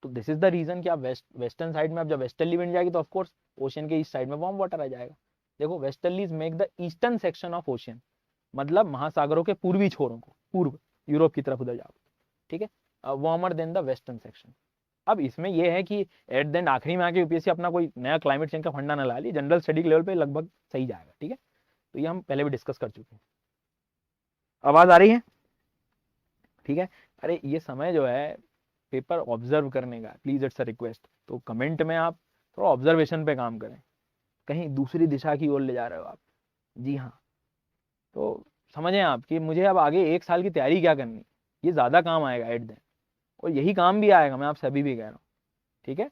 तो दिस इज द रीजन कि आप वेस्टर्न साइड में, आप जब वेस्टर्ली विंड जाएगी तो ऑफकोर्स ओशियन के ईस्ट साइड में वार्म वाटर आ जाएगा। देखो, westerlies make the eastern section of ocean, मतलब महासागरों के पूर्वी छोरों को, पूर्व यूरोप की तरफ उधर जाओ, ठीक है, warmer than the western section. अब इसमें यह है कि एट द एंड आखिरी में आके यूपीएससी अपना कोई नया क्लाइमेट चेंज का फंडा ना ला ली, जनरल स्टडी के लेवल पे लगभग सही जाएगा, ठीक है। तो ये हम पहले भी डिस्कस कर चुके हैं। आवाज आ रही है, ठीक है। अरे ये समय जो है पेपर ऑब्जर्व करने का, प्लीज इट्स अ रिक्वेस्ट, तो कमेंट में आप थोड़ा ऑब्जर्वेशन पे काम करें, कहीं दूसरी दिशा की ओर ले जा रहे हो आप। जी हाँ, तो समझें आप कि मुझे अब आगे 1 साल की तैयारी क्या करनी, ये ज्यादा काम आएगा एट देन, और यही काम भी आएगा, मैं आप सभी भी कह रहा हूँ, ठीक है।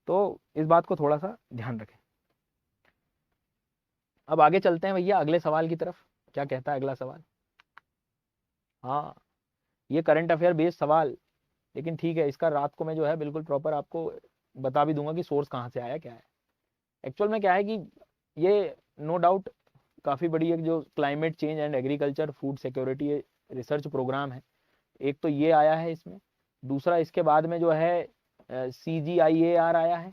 तो इस बात को थोड़ा सा ध्यान रखें। अब आगे चलते हैं भैया अगले सवाल की तरफ, क्या कहता है अगला सवाल। हाँ, ये करंट अफेयर बेस्ड सवाल, लेकिन ठीक है, इसका रात को मैं जो है बिल्कुल प्रॉपर आपको बता भी दूंगा कि सोर्स कहाँ से आया, क्या है। एक्चुअल में क्या है कि ये नो डाउट काफ़ी बड़ी एक जो climate change and agriculture food security research programme है, एक तो ये आया है इसमें, दूसरा इसके बाद में जो है CGIAR आया है,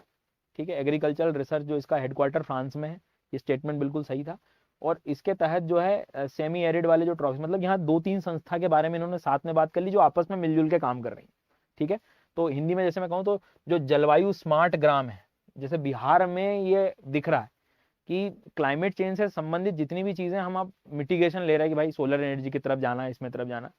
ठीक है, एग्रीकल्चरल रिसर्च, जो इसका हेडक्वार्टर फ्रांस में है, ये स्टेटमेंट बिल्कुल सही था। और इसके तहत जो है सेमी एरिड वाले जो ट्रॉफी, मतलब यहाँ 2-3 संस्था के बारे में इन्होंने साथ में बात कर ली जो आपस में मिलजुल के काम कर रही है, ठीक है। तो हिंदी में जैसे मैं कहूँ तो जो जलवायु स्मार्ट ग्राम है, जैसे बिहार में ये दिख रहा है कि क्लाइमेट चेंज से संबंधित जितनी भी चीजें हम आप मिटिगेशन ले रहे हैं कि भाई सोलर एनर्जी की तरफ जाना है, इसमें तरफ जाना,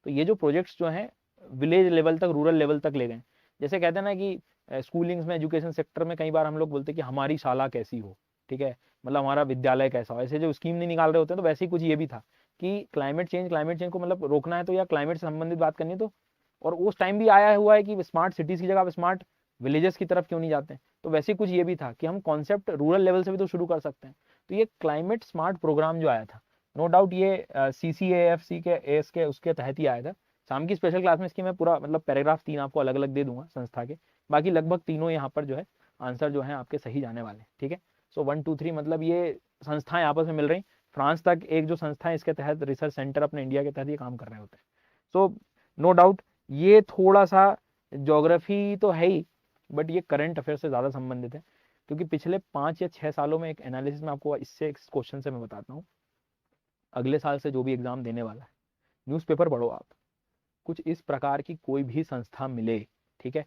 तो ये जो प्रोजेक्ट्स जो हैं विलेज लेवल तक, रूरल लेवल तक ले गए। जैसे कहते हैं ना कि स्कूलिंग्स में, एजुकेशन सेक्टर में कई बार हम लोग बोलते हैं कि हमारी शाला कैसी हो, ठीक है, मतलब हमारा विद्यालय कैसा हो, ऐसे जो स्कीम नहीं निकाल रहे होते हैं, तो वैसे ही कुछ ये भी था कि क्लाइमेट चेंज को मतलब रोकना है तो, या क्लाइमेट से संबंधित बात करनी है तो, और उस टाइम भी आया हुआ है कि स्मार्ट सिटीज की जगह आप स्मार्ट विलेजेस की तरफ क्यों नहीं जाते हैं। तो वैसे कुछ ये भी था कि हम कॉन्सेप्ट रूरल लेवल से भी तो शुरू कर सकते हैं। तो ये क्लाइमेट स्मार्ट प्रोग्राम जो आया था, नो डाउट ये CCAFC के एस के उसके तहत ही आया था। शाम की स्पेशल क्लास में इसकी मैं पूरा मतलब पैराग्राफ 3 आपको अलग अलग दे दूंगा संस्था के। बाकी लगभग तीनों यहाँ पर जो है आंसर जो है आपके सही जाने वाले, ठीक है। सो 1 2 3 मतलब ये संस्थाएं आपस में मिल रही। फ्रांस तक एक जो संस्था है इसके तहत रिसर्च सेंटर अपने इंडिया के तहत ये काम कर रहे होते हैं। सो नो डाउट ये थोड़ा सा ज्योग्राफी तो है ही, बट ये करंट अफेयर से ज़्यादा संबंधित है, क्योंकि पिछले 5 या 6 सालों में एक एनालिसिस में आपको इससे इस क्वेश्चन से मैं बताता हूँ। अगले साल से जो भी एग्जाम देने वाला है, न्यूज़पेपर पढ़ो आप, कुछ इस प्रकार की कोई भी संस्था मिले, ठीक है,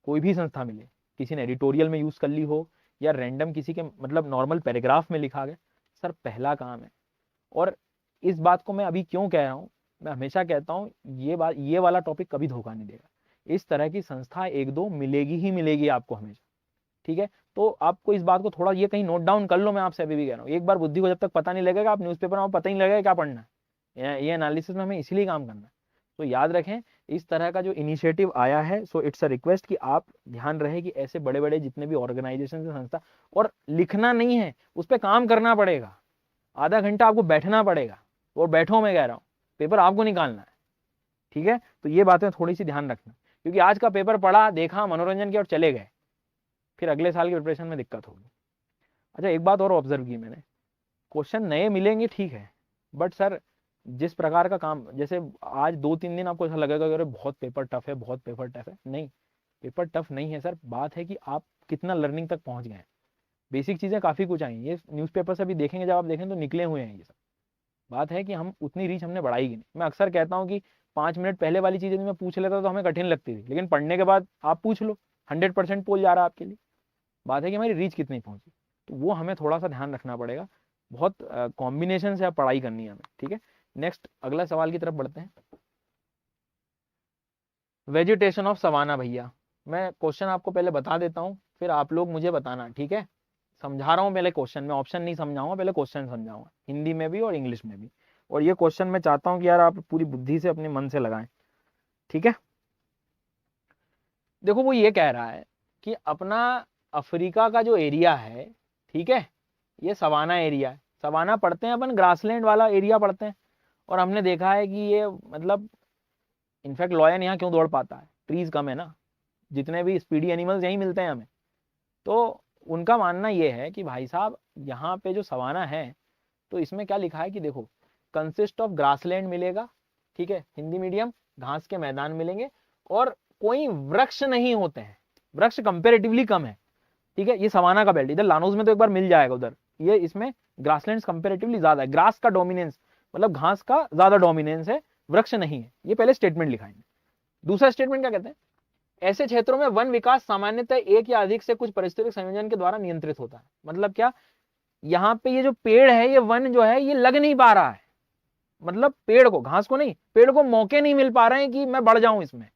कोई भी संस्था मिले, किसी ने एडिटोरियल में यूज कर ली हो या रैंडम किसी के मतलब नॉर्मल पैराग्राफ में लिखा गया, सर पहला काम है। और इस बात को मैं अभी क्यों कह रहा हूँ, मैं हमेशा कहता हूँ ये वाला टॉपिक कभी धोखा नहीं देगा। इस तरह की संस्था एक दो मिलेगी ही मिलेगी आपको हमेशा, ठीक है। तो आपको इस बात को थोड़ा ये कहीं नोट डाउन कर लो, मैं आपसे अभी भी कह रहा हूँ, एक बार बुद्धि को जब तक पता नहीं लगेगा, आप न्यूज़पेपर में पता ही नहीं लगेगा क्या पढ़ना है। ये एनालिसिस में हमें इसीलिए काम करना है। तो याद रखें, इस तरह का जो इनिशिएटिव आया है, सो इट्स अ रिक्वेस्ट कि आप ध्यान रहे कि ऐसे बड़े बड़े जितने भी ऑर्गेनाइजेशन है, संस्था, और लिखना नहीं है, उस पर काम करना पड़ेगा। आधा घंटा आपको बैठना पड़ेगा, और बैठो मैं कह रहा हूँ, पेपर आपको निकालना है, ठीक है। तो ये बातें थोड़ी सी ध्यान रखना, क्योंकि आज का पेपर पढ़ा, देखा, मनोरंजन किया और चले गए, फिर अगले साल की प्रिपरेशन में दिक्कत होगी। अच्छा, एक बात और ऑब्जर्व की मैंने, क्वेश्चन नए मिलेंगे ठीक है, बट सर जिस प्रकार का काम, जैसे आज 2 3 दिन आपको ऐसा लगेगा कि अरे बहुत पेपर टफ है, बहुत पेपर टफ है, नहीं, पेपर टफ नहीं है सर। बात है कि आप कितना लर्निंग तक पहुंच गए हैं। बेसिक चीजें काफी कुछ आई, ये न्यूज़पेपर से भी देखेंगे, जब आप देखें तो निकले हुए हैं ये सब। बात है कि हम उतनी रीच हमने बढ़ाई की नहीं। मैं अक्सर कहता हूँ कि 5 मिनट पहले वाली चीजें मैं पूछ लेता तो हमें कठिन लगती थी, लेकिन पढ़ने के बाद आप पूछ लो, 100% पोल जा रहा है आपके लिए। बात है कि हमारी रीच कितनी पहुंची, तो वो हमें थोड़ा सा ध्यान रखना पड़ेगा। बहुत कॉम्बिनेशन से आप पढ़ाई करनी है हमें, ठीक है। नेक्स्ट अगला सवाल की तरफ बढ़ते हैं। वेजिटेशन ऑफ सवाना, भैया मैं क्वेश्चन आपको पहले बता देता हूँ, फिर आप लोग मुझे बताना, ठीक है। समझा रहा हूँ पहले क्वेश्चन में, ऑप्शन नहीं समझाऊंगा, पहले क्वेश्चन समझाऊंगा, हिंदी में भी और इंग्लिश में भी। और ये क्वेश्चन मैं चाहता हूँ कि यार आप पूरी बुद्धि से अपने मन से लगाएं, ठीक है। देखो वो ये कह रहा है कि अपना अफ्रीका का जो एरिया है, ठीक है, ये सवाना एरिया है। सवाना पढ़ते हैं अपन, ग्रासलैंड वाला एरिया पढ़ते हैं। और हमने देखा है कि ये मतलब इनफैक्ट लॉयन यहाँ क्यों दौड़ पाता है, ट्रीज कम है ना, जितने भी स्पीडी एनिमल्स यहीं मिलते हैं हमें। तो उनका मानना ये है कि भाई साहब यहाँ पे जो सवाना है, तो इसमें क्या लिखा है कि देखो, कंसिस्ट ऑफ ग्रासलैंड मिलेगा, ठीक है, हिंदी मीडियम, घास के मैदान मिलेंगे, और कोई वृक्ष नहीं होते हैं, वृक्ष कंपेरेटिवली कम है, ठीक है। ये सवाना का बेल्ट, इधर लानोज में तो एक बार मिल जाएगा, उधर ये इसमें ग्रासलैंड कंपेरेटिवली ज्यादा है, ग्रास का डोमिनेंस मतलब घास का ज्यादा डोमिनेंस है, वृक्ष नहीं है। ये पहले स्टेटमेंट लिखा है। दूसरा स्टेटमेंट क्या कहते हैं, ऐसे क्षेत्रों में वन विकास सामान्यतः एक या अधिक से कुछ पारिस्थितिक संयोजन के द्वारा नियंत्रित होता है। मतलब क्या, यहाँ पे ये जो पेड़ है, ये वन जो है, ये लग नहीं पा रहा है, मतलब पेड़ को, घास को नहीं, पेड़ को मौके नहीं मिल पा रहे हैं कि मैं बढ़ जाऊं इसमें,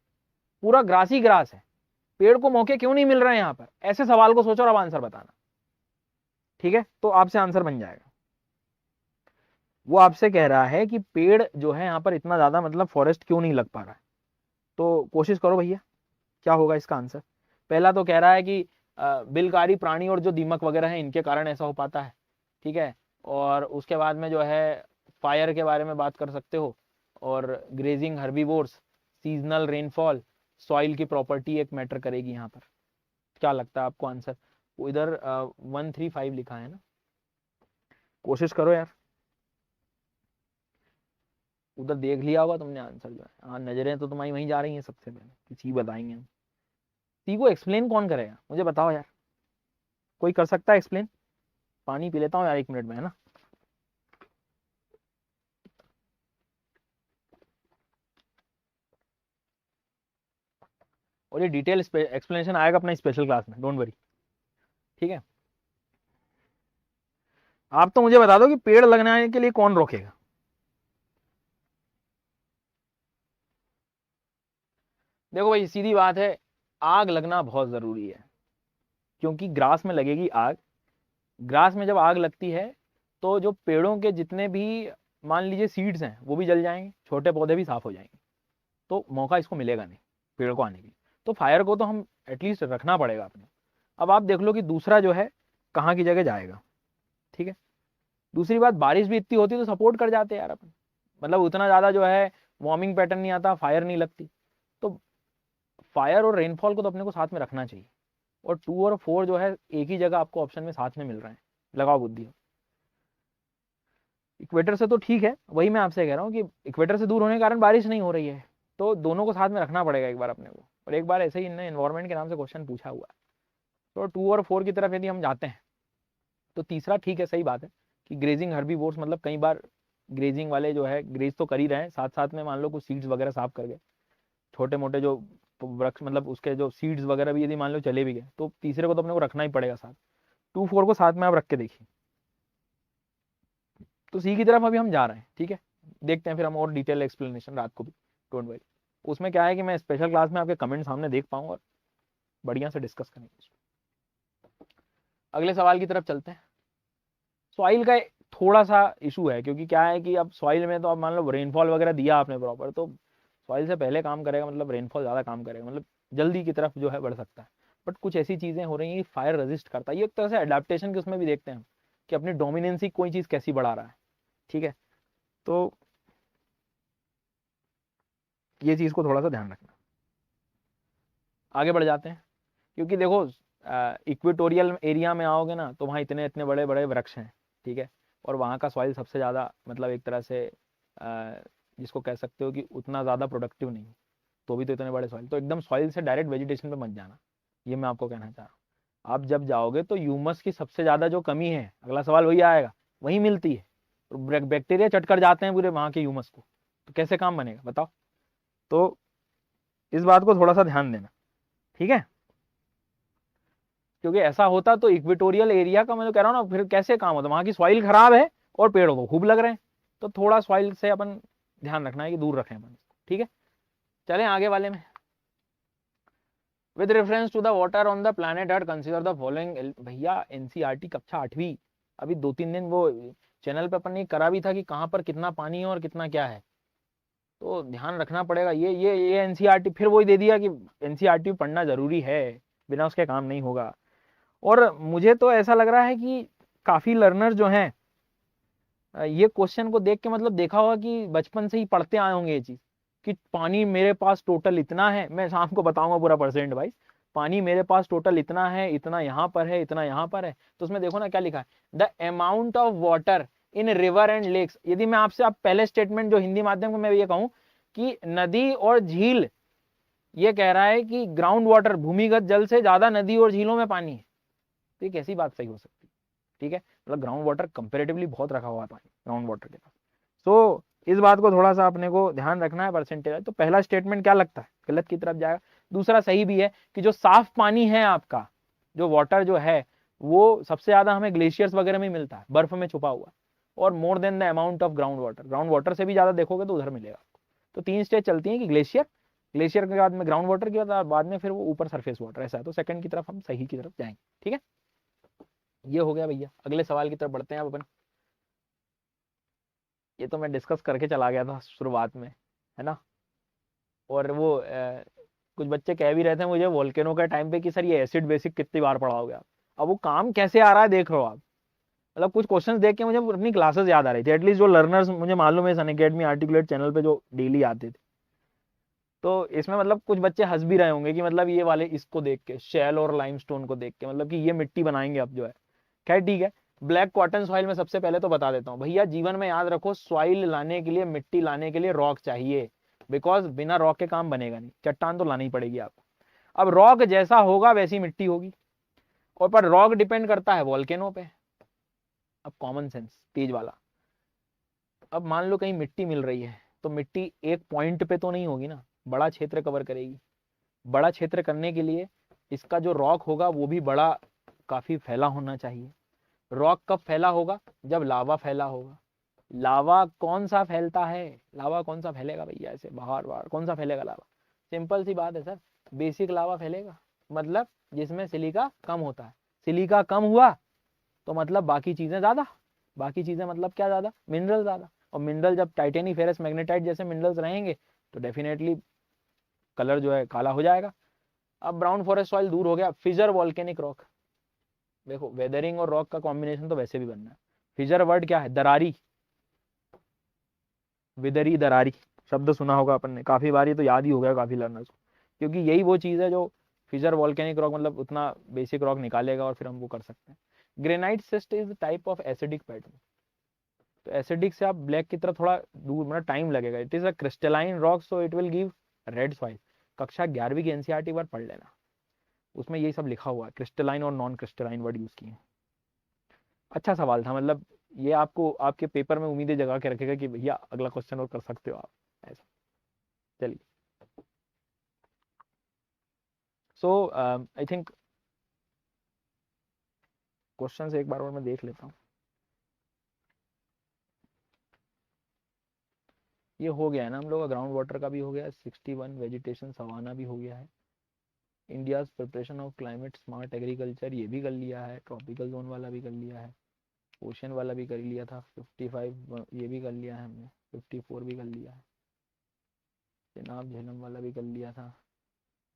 पूरा ग्रास ही ग्रास है, पेड़ को मौके क्यों नहीं मिल रहे हैं यहाँ पर। ऐसे सवाल को सोचो और अब आंसर बताना, ठीक है। तो आपसे आंसर बन जाएगा। वो आपसे कह रहा है कि पेड़ जो है यहाँ पर इतना ज्यादा, मतलब फॉरेस्ट क्यों नहीं लग पा रहा है। तो कोशिश करो भैया, क्या होगा इसका आंसर। पहला तो कह रहा है कि बिलकारी प्राणी और जो दीमक वगैरह है, इनके कारण ऐसा हो पाता है, ठीक है। और उसके बाद में जो है फायर के बारे में बात कर सकते हो, और grazing herbivores, seasonal rainfall, soil की प्रॉपर्टी एक मैटर करेगी यहाँ पर। क्या लगता है आपको आंसर। वो इधर 135 लिखा है ना, कोशिश करो यार। उधर देख लिया होगा तुमने आंसर जो है, हाँ नजरें तो तुम्हारी वहीं जा रही हैं, सबसे पहले कि सी बताएंगे हम। सी को एक्सप्लेन कौन करेगा मुझे बताओ यार, कोई कर सकता है एक्सप्लेन। पानी पी लेता हूँ यार 1 मिनट में, है ना। और ये डिटेल एक्सप्लेनेशन आएगा अपना स्पेशल क्लास में, डोंट वरी, ठीक है। आप तो मुझे बता दो कि पेड़ लगने के लिए कौन रोकेगा। देखो भाई सीधी बात है, आग लगना बहुत जरूरी है, क्योंकि ग्रास में लगेगी आग। ग्रास में जब आग लगती है तो जो पेड़ों के जितने भी मान लीजिए सीड्स हैं वो भी जल जाएंगे, छोटे पौधे भी साफ हो जाएंगे, तो मौका इसको मिलेगा नहीं पेड़ को आने के लिए। तो फायर को तो हम एटलीस्ट रखना पड़ेगा अपने। अब आप देख लो कि दूसरा जो है कहाँ की जगह जाएगा, ठीक है। दूसरी बात, बारिश भी इतनी होती तो सपोर्ट कर जाते यार अपन, मतलब उतना ज्यादा जो है वार्मिंग पैटर्न नहीं आता, फायर नहीं लगती। तो फायर और रेनफॉल को तो अपने को साथ में रखना चाहिए। और 2 और 4 जो है एक ही जगह आपको ऑप्शन में साथ में मिल रहे हैं, लगाओ बुद्धि। इक्वेटर से तो ठीक है, वही मैं आपसे कह रहा हूँ कि इक्वेटर से दूर होने के कारण बारिश नहीं हो रही है, तो दोनों को साथ में रखना पड़ेगा एक बार अपने को। और एक बार ऐसे ही इन्होंने एनवायरमेंट के नाम से क्वेश्चन पूछा हुआ है। तो 2 और 4 की तरफ यदि हम जाते हैं तो तीसरा ठीक है, सही बात है कि ग्रेजिंग हर्बीवोर्स, मतलब कई बार ग्रेजिंग वाले जो है ग्रेज तो कर ही रहे हैं, साथ साथ में मान लो कुछ सीड्स वगैरह साफ कर गए, छोटे मोटे जो वृक्ष मतलब उसके जो सीड्स वगैरह भी यदि मान लो चले भी गए, तो तीसरे को तो अपने को रखना ही पड़ेगा साथ। 2 4 को साथ में आप रख के देखिए। तो सी की तरफ अभी हम जा रहे हैं, ठीक है। देखते हैं फिर हम और डिटेल एक्सप्लेनेशन रात को भी, डोंट वरी। उसमें क्या है कि मैं स्पेशल क्लास में आपके कमेंट सामने देख पाऊँ और बढ़िया से डिस्कस करेंगे। अगले सवाल की तरफ चलते हैं। सॉइल का थोड़ा सा इशू है, क्योंकि क्या है कि अब सॉइल में तो अब मान लो रेनफॉल वगैरह दिया आपने प्रॉपर, तो सॉइल से पहले काम करेगा, मतलब रेनफॉल ज़्यादा काम करेगा, मतलब जल्दी की तरफ जो है बढ़ सकता है। बट कुछ ऐसी चीज़ें हो रही हैं कि फायर रेजिस्ट करता है, ये एक तरह से अडेप्टेशन के उसमें भी देखते हैं हम कि अपनी डोमिनेंसी कोई चीज़ कैसी बढ़ा रहा है, ठीक है। तो ये चीज़ को थोड़ा सा ध्यान रखना। आगे बढ़ जाते हैं, क्योंकि देखो इक्वेटोरियल एरिया में आओगे ना तो वहाँ इतने इतने बड़े बड़े वृक्ष हैं, ठीक है। और वहाँ का सॉइल सबसे ज़्यादा मतलब एक तरह से जिसको कह सकते हो कि उतना ज़्यादा प्रोडक्टिव नहीं है, तो भी तो इतने बड़े सॉइल, तो एकदम सॉइल से डायरेक्ट वेजिटेशन पे मत जाना, ये मैं आपको कहना चाह रहा हूँ। आप जब जाओगे तो ह्यूमस की सबसे ज़्यादा जो कमी है, अगला सवाल वही आएगा, वही मिलती है। बैक्टीरिया चट कर जाते हैं पूरे वहाँ के ह्यूमस को, तो कैसे काम बनेगा बताओ। तो इस बात को थोड़ा सा ध्यान देना, ठीक है। क्योंकि ऐसा होता तो इक्वेटोरियल एरिया का मैं तो कह रहा हूँ ना, फिर कैसे काम होता, वहां की सॉइल खराब है और पेड़ों को खूब लग रहे हैं, तो थोड़ा सॉइल से अपन ध्यान रखना है कि दूर रखें अपन, ठीक है। चलें आगे वाले में। With reference to the water on the planet earth consider the following. भैया एनसीईआरटी कक्षा 8वीं, अभी 2 3 दिन वो चैनल पे अपन ने करा भी था कि कहाँ पर कितना पानी है और कितना क्या है, तो ध्यान रखना पड़ेगा। ये एनसीईआरटी फिर वही दे दिया कि एनसीईआरटी पढ़ना जरूरी है, बिना उसके काम नहीं होगा। और मुझे तो ऐसा लग रहा है कि काफी लर्नर जो हैं ये क्वेश्चन को देख के मतलब देखा होगा कि बचपन से ही पढ़ते आए होंगे ये चीज कि पानी मेरे पास टोटल इतना है, मैं शाम को बताऊंगा पूरा परसेंट वाइज, पानी मेरे पास टोटल इतना है, इतना यहाँ पर है, इतना यहाँ पर है। तो उसमें देखो ना क्या लिखा है, the amount of water in river and lakes. यदि मैं आपसे आप पहले स्टेटमेंट जो हिंदी माध्यम में मैं ये कहूँ कि नदी और झील, ये कह रहा है कि ग्राउंड वाटर भूमिगत जल से ज्यादा नदी और झीलों में पानी है, तो ये कैसी बात सही हो सकती है, ठीक है। मतलब ग्राउंड वाटर कंपेरेटिवली बहुत रखा हुआ है पानी ग्राउंड वाटर के पास। सो इस बात को थोड़ा सा अपने को ध्यान रखना है परसेंटेज। तो पहला स्टेटमेंट क्या लगता है गलत की तरफ जाएगा, दूसरा सही भी है कि जो साफ पानी है आपका, जो वाटर जो है वो सबसे ज्यादा हमें ग्लेशियर्स वगैरह में मिलता है, बर्फ में छुपा हुआ, और more than the amount of ground water से भी ज्यादा देखोगे तो उधर मिलेगा आपको। तो 3 स्टेज चलती है कि ग्लेशियर, ग्लेशियर के बाद में ग्राउंड वाटर के बाद में फिर वो ऊपर सरफेस वाटर, ऐसा है। तो सेकंड की तरफ हम सही की तरफ जाएंगे, ठीक है। ये हो गया भैया, अगले सवाल की तरफ बढ़ते हैं अब अपन। ये तो मैं डिस्कस करके चला गया था शुरुआत में, है ना। और वो कुछ बच्चे कह भी रहे थे मुझे वोल्केनो के टाइम पे कि सर ये एसिड बेसिक कितनी बार पढ़ाओगे आप। अब वो काम कैसे आ रहा है देख रहे हो आप, मतलब कुछ क्वेश्चंस देख के मुझे अपनी क्लासेस याद आ रही थी, एटलीस्ट जो लर्नर्स मुझे मालूम है सन अकेडमी आर्टिकुलेट चैनल पे जो डेली आते थे। तो इसमें मतलब कुछ बच्चे हंस भी रहे होंगे कि मतलब ये वाले इसको देख के, शैल और लाइमस्टोन को देख के, मतलब कि ये मिट्टी बनाएंगे अब जो है। खैर ठीक है, ब्लैक कॉटन सॉइल में सबसे पहले तो बता देता हूँ भैया, जीवन में याद रखो सॉइल लाने के लिए, मिट्टी लाने के लिए रॉक चाहिए, बिकॉज बिना रॉक के काम बनेगा नहीं, चट्टान तो लानी ही पड़ेगी आपको। अब रॉक जैसा होगा वैसी मिट्टी होगी, और पर रॉक डिपेंड करता है वॉल्केनो पे। अब कॉमन सेंस तेज वाला, अब मान लो कहीं मिट्टी मिल रही है तो मिट्टी एक पॉइंट पे तो नहीं होगी ना, बड़ा क्षेत्र कवर करेगी। बड़ा क्षेत्र करने के लिए इसका जो रॉक होगा वो भी बड़ा काफी फैला होना चाहिए। रॉक कब फैला होगा, जब लावा फैला होगा। लावा कौन सा फैलता है, लावा कौन सा फैलेगा भैया ऐसे बाहर बाहर, कौन सा फैलेगा लावा, सिंपल सी बात है सर, बेसिक लावा फैलेगा, मतलब जिसमें सिलिका कम होता है, सिलिका कम हुआ तो मतलब बाकी चीजें ज्यादा, बाकी चीजें मतलब क्या ज्यादा, मिनरल ज्यादा, और मिनरल जब टाइटेनी फेरस मैग्नेटाइट जैसे मिनरल्स रहेंगे तो डेफिनेटली कलर जो है काला हो जाएगा। अब ब्राउन फॉरेस्ट सॉइल दूर हो गया, फिजर वॉल्केनिक रॉक, देखो वेदरिंग और रॉक का कॉम्बिनेशन तो वैसे भी बनना है। फिजर वर्ड क्या है, दरारी, विदरी दरारी शब्द सुना होगा अपन ने काफी बार, ये तो याद ही हो गया काफी लर्नर्स को, क्योंकि यही वो चीज है जो फिजर वॉल्केनिक रॉक मतलब उतना बेसिक रॉक निकालेगा और फिर हम वो कर सकते हैं। Granite cyst is type of acidic pattern, तो एसिडिक से आप ब्लैक की तरफ थोड़ा दूर, मतलब टाइम लगेगा। It is a crystalline rock so it will give red soil. कक्षा 11वीं की एनसीईआरटी बार पढ़ लेना, उसमें यही सब लिखा हुआ है, क्रिस्टलाइन और नॉन क्रिस्टलाइन वर्ड यूज किए। अच्छा सवाल था, मतलब ये आपको आपके पेपर में उम्मीदें जगा के रखेगा कि भैया अगला क्वेश्चन और कर सकते हो आप ऐसा। चलिए, सो आई थिंक क्वेश्चन से एक बार और मैं देख लेता हूँ। ये हो गया है ना हम लोग का, ग्राउंड वाटर का भी हो गया है, 61 वेजिटेशन सवाना भी हो गया है, India's preparation of climate smart agriculture ये भी कर लिया है, ट्रॉपिकल जोन वाला भी कर लिया है, ओशन वाला भी कर लिया था, 55 ये भी कर लिया है हमने, 54 भी कर लिया है, चेनाब झेलम वाला भी कर लिया था,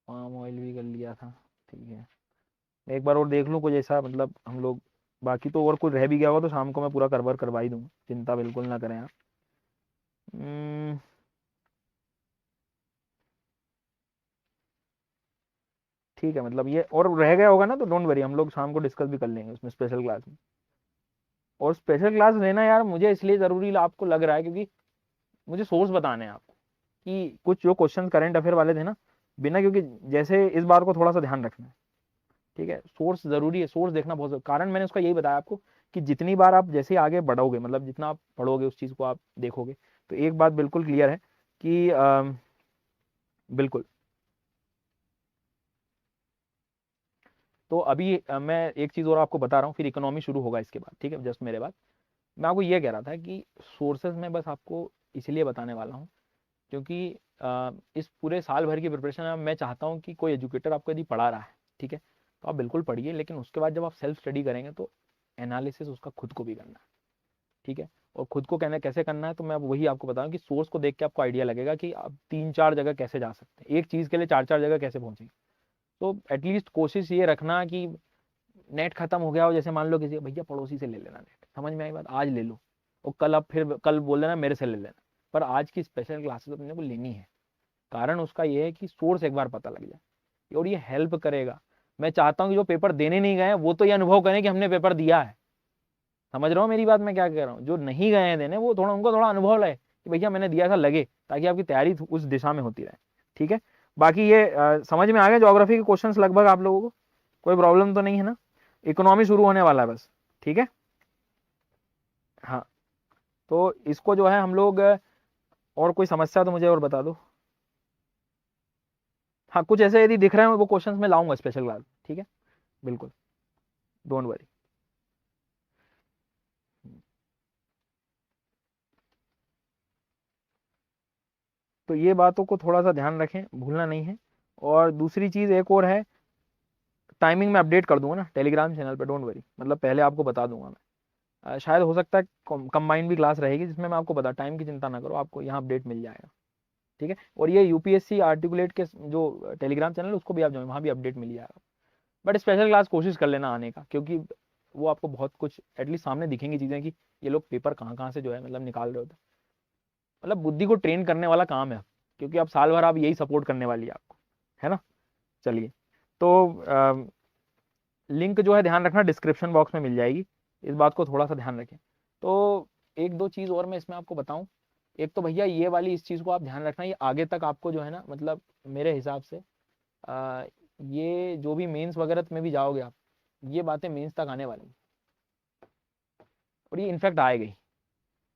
पाम ऑयल भी कर लिया था। ठीक है, मैं एक बार और देख लूँ कुछ ऐसा, मतलब हम लोग बाकी तो और कुछ रह भी गया होगा तो शाम को मैं पूरा कवर करवा ही दूंगा, चिंता बिल्कुल ना करें आप। ठीक है, मतलब ये और रह गया होगा ना तो डोंट वरी, हम लोग शाम को डिस्कस भी कर लेंगे उसमें स्पेशल क्लास में। और स्पेशल क्लास लेना यार मुझे इसलिए जरूरी आपको लग रहा है क्योंकि मुझे सोर्स बताने हैं आपको कि कुछ जो क्वेश्चन करंट अफेयर वाले थे ना, बिना, क्योंकि जैसे इस बार को थोड़ा सा ध्यान रखना है, ठीक है, सोर्स जरूरी है, सोर्स देखना बहुत कारण मैंने उसका यही बताया आपको कि जितनी बार आप जैसे आगे बढ़ोगे, मतलब जितना आप पढ़ोगे उस चीज को आप देखोगे, तो एक बात बिल्कुल क्लियर है कि बिल्कुल। तो अभी मैं एक चीज और आपको बता रहा हूँ, फिर इकोनॉमी शुरू होगा इसके बाद, ठीक है, जस्ट मेरे बाद मैं आपको ये कह रहा था कि सोर्सेज में बस आपको इसलिए बताने वाला हूँ क्योंकि इस पूरे साल भर की प्रिपरेशन में मैं चाहता हूँ कि कोई एजुकेटर आपको यदि पढ़ा रहा है, ठीक है, तो आप बिल्कुल पढ़िए, लेकिन उसके बाद जब आप सेल्फ स्टडी करेंगे तो एनालिसिस उसका खुद को भी करना है, ठीक है, और खुद को कहना कैसे करना है, तो मैं वही आपको बताऊँ कि सोर्स को देख के आपको आइडिया लगेगा कि आप 3-4 जगह कैसे जा सकते हैं, एक चीज़ के लिए 4-4 जगह कैसे पहुंचेंगे। तो एटलीस्ट कोशिश ये रखना कि नेट खत्म हो गया हो, जैसे मान लो किसी भैया पड़ोसी से ले लेना नेट, समझ में आई बात, आज ले लो और कल आप फिर कल बोल देना मेरे से ले लेना, पर आज की स्पेशल क्लासेस अपने को लेनी है। कारण उसका ये है कि सोर्स एक बार पता लग जाए और ये हेल्प करेगा। मैं चाहता हूँ कि जो पेपर देने नहीं गए वो तो ये अनुभव करें कि हमने पेपर दिया है, समझ रहा हूँ मेरी बात मैं क्या कह रहा हूँ, जो नहीं गए हैं देने वो थोड़ा उनको थोड़ा अनुभव लगे कि भैया मैंने दिया था, लगे, ताकि आपकी तैयारी उस दिशा में होती रहे। ठीक है, बाकी ये समझ में आ गया ज्योग्राफी के क्वेश्चंस लगभग आप लोगों को, कोई प्रॉब्लम तो नहीं है ना। इकोनॉमी शुरू होने वाला है बस, ठीक है। हाँ, तो इसको जो है हम लोग और कोई समस्या तो मुझे और बता दो। हाँ, कुछ ऐसे यदि दिख रहे हैं वो क्वेश्चंस में लाऊंगा स्पेशल क्लास, ठीक है, बिल्कुल, डोंट वरी। तो ये बातों को थोड़ा सा ध्यान रखें, भूलना नहीं है। और दूसरी चीज एक और है, टाइमिंग में अपडेट कर दूंगा ना टेलीग्राम चैनल पे, डोंट वरी, मतलब पहले आपको बता दूंगा मैं। शायद हो सकता है कंबाइंड भी क्लास रहेगी जिसमें मैं आपको बता, टाइम की चिंता ना करो, आपको यहाँ अपडेट मिल जाएगा, ठीक है। और ये यूपीएससी आर्टिकुलेट के जो टेलीग्राम चैनल है उसको भी आप ज्वाइन, वहाँ भी अपडेट मिल जाएगा। बट स्पेशल क्लास कोशिश कर लेना आने का, क्योंकि वो आपको बहुत कुछ एटलीस्ट सामने दिखेंगी चीजें कि ये लोग पेपर कहाँ कहाँ से जो है मतलब निकाल रहे होते हैं, मतलब बुद्धि को ट्रेन करने वाला काम है, क्योंकि अब साल भर आप यही सपोर्ट करने वाली है आपको, है ना। चलिए, तो लिंक जो है ध्यान रखना डिस्क्रिप्शन बॉक्स में मिल जाएगी, इस बात को थोड़ा सा ध्यान रखें। तो एक दो चीज़ और मैं इसमें आपको बताऊं, एक तो भैया ये वाली इस चीज़ को आप ध्यान रखना, ये आगे तक आपको जो है ना, मतलब मेरे हिसाब से ये जो भी मेंस वगैरह में भी जाओगे आप, ये बातें मेंस तक आने वाली, और ये इनफैक्ट आएगी,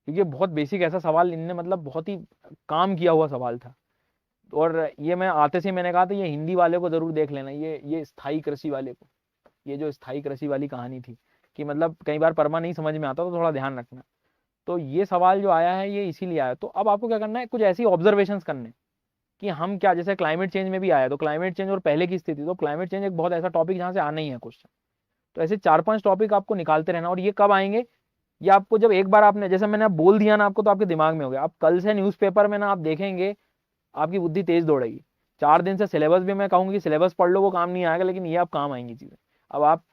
क्योंकि बहुत बेसिक ऐसा सवाल इनने मतलब बहुत ही काम किया हुआ सवाल था। और ये मैं आते से मैंने कहा था ये हिंदी वाले को जरूर देख लेना, ये स्थायी कृषि वाले को, ये जो स्थायी कृषि वाली कहानी थी कि मतलब कई बार परमा नहीं समझ में आता तो थोड़ा ध्यान रखना। तो ये सवाल जो आया है ये इसीलिए आया, तो अब आपको क्या करना है, कुछ ऐसी ऑब्जर्वेशंस करने, कि हम क्या, जैसे क्लाइमेट चेंज में भी आया, तो क्लाइमेट चेंज और पहले की स्थिति, तो क्लाइमेट चेंज एक बहुत ऐसा टॉपिक जहाँ से आना ही है क्वेश्चन। तो ऐसे 4-5 टॉपिक आपको निकालते रहना, और ये कब आएंगे, ये आपको जब एक बार आपने, जैसे मैंने अब बोल दिया ना आपको, तो आपके दिमाग में हो गया। आप कल से न्यूज़पेपर में ना आप देखेंगे आपकी बुद्धि तेज दौड़ेगी। 4 दिन से सिलेबस भी मैं कहूँगी कि सिलेबस पढ़ लो, वो काम नहीं आएगा, लेकिन ये अब काम आएंगी चीज़ें, अब आप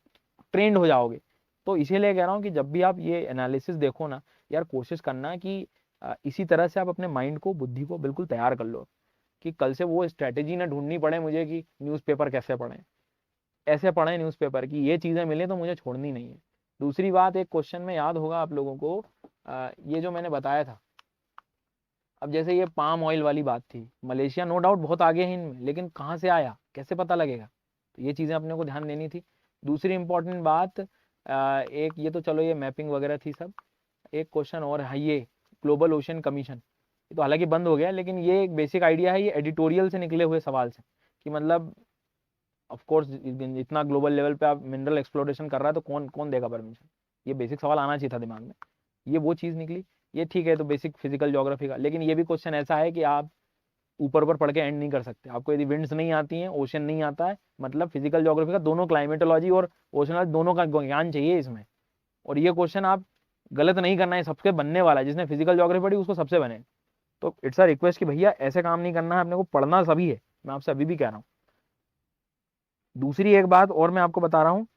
ट्रेंड हो जाओगे। तो इसीलिए कह रहा हूँ कि जब भी आप ये एनालिसिस देखो ना यार, कोशिश करना कि इसी तरह से आप अपने माइंड को, बुद्धि को बिल्कुल तैयार कर लो, कि कल से वो स्ट्रैटेजी ना ढूंढनी पड़े मुझे कि न्यूज़पेपर कैसे पढ़ें, ऐसे पढ़ें न्यूज़पेपर की ये चीज़ें मिले तो मुझे छोड़नी नहीं है। दूसरी बात, एक क्वेश्चन में याद होगा आप लोगों को, ये जो मैंने बताया था, अब जैसे ये पाम ऑयल वाली बात थी, मलेशिया नो डाउट बहुत आगे है इनमें, लेकिन कहाँ से आया, कैसे पता लगेगा, तो ये चीज़ें अपने को ध्यान देनी थी। दूसरी इंपॉर्टेंट बात, एक ये तो चलो ये मैपिंग वगैरह थी सब, एक क्वेश्चन और है, ये ग्लोबल ओशन कमीशन, ये तो हालांकि बंद हो गया, लेकिन ये एक बेसिक आइडिया है, ये एडिटोरियल से निकले हुए सवाल से, कि मतलब ऑफ कोर्स इतना ग्लोबल लेवल पे आप मिनरल एक्सप्लोरेशन कर रहा है तो कौन कौन देगा परमिशन, ये बेसिक सवाल आना चाहिए था दिमाग में, ये वो चीज़ निकली। ये ठीक है, तो बेसिक फिजिकल ज्योग्राफी का, लेकिन ये भी क्वेश्चन ऐसा है कि आप ऊपर ऊपर पढ़ के एंड नहीं कर सकते। आपको यदि विंड्स नहीं आती हैं, ओशन नहीं आता है, मतलब फिजिकल ज्योग्राफी का दोनों, क्लाइमेटोलॉजी और ओशनोलॉजी दोनों का ज्ञान चाहिए इसमें। और ये क्वेश्चन आप गलत नहीं करना है, सबसे बनने वाला है, जिसने फिजिकल ज्योग्राफी पढ़ी उसको सबसे बने। तो इट्स अ रिक्वेस्ट कि भैया ऐसे काम नहीं करना है, अपने को पढ़ना सभी है, मैं आपसे अभी भी कह रहा हूँ। दूसरी एक बात और मैं आपको बता रहा हूँ,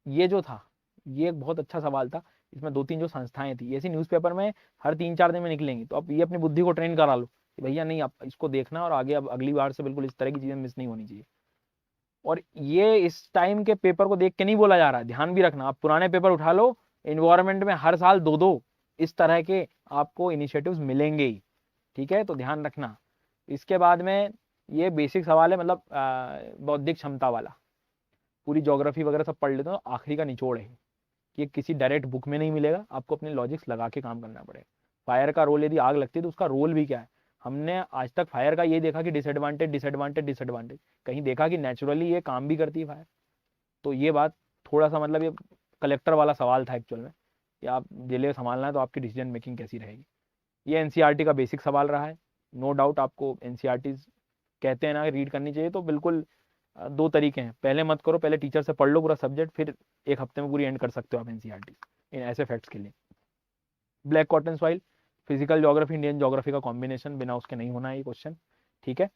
ये जो था, ये एक बहुत अच्छा सवाल था, इसमें 2-3 जो संस्थाएं थी ऐसी न्यूज़पेपर में हर 3-4 दिन में निकलेंगी, तो आप ये अपनी बुद्धि को ट्रेन करा लो कि भैया नहीं, आप इसको देखना, और आगे अब अगली बार से बिल्कुल इस तरह की चीज़ें मिस नहीं होनी चाहिए। और ये इस टाइम के पेपर को देख के नहीं बोला जा रहा है, ध्यान भी रखना, आप पुराने पेपर उठा लो, इन्वायरमेंट में हर साल 2-2 इस तरह के आपको इनिशिएटिव्स मिलेंगे ही, ठीक है, तो ध्यान रखना। इसके बाद में ये बेसिक सवाल है, मतलब बौद्धिक क्षमता वाला, पूरी ज्योग्राफी वगैरह सब पढ़ लेते हो, आखिरी का निचोड़ है कि किसी डायरेक्ट बुक में नहीं मिलेगा, आपको अपने लॉजिक्स लगा के काम करना पड़ेगा। फायर का रोल, यदि आग लगती है तो उसका रोल भी क्या है, हमने आज तक फायर का ये देखा कि डिसएडवांटेज डिसएडवांटेज डिसएडवांटेज, कहीं देखा कि नेचुरली ये काम भी करती है फायर। तो ये बात थोड़ा सा, मतलब ये कलेक्टर वाला सवाल था एक्चुअल में, कि आप जिले संभालना है तो आपकी डिसीजन मेकिंग कैसी रहेगी। ये एनसीईआरटी का बेसिक सवाल रहा है, नो डाउट आपको एनसीईआरटी कहते हैं ना रीड करनी चाहिए, तो बिल्कुल 2 तरीके हैं, पहले मत करो, पहले टीचर से पढ़ लो पूरा सब्जेक्ट, फिर एक हफ्ते में पूरी एंड कर सकते हो आप एनसीईआरटी इन ऐसे फैक्ट्स के लिए। Black cotton soil, physical geography, Indian geography का कॉम्बिनेशन, बिना उसके नहीं होना है ये क्वेश्चन, ठीक है।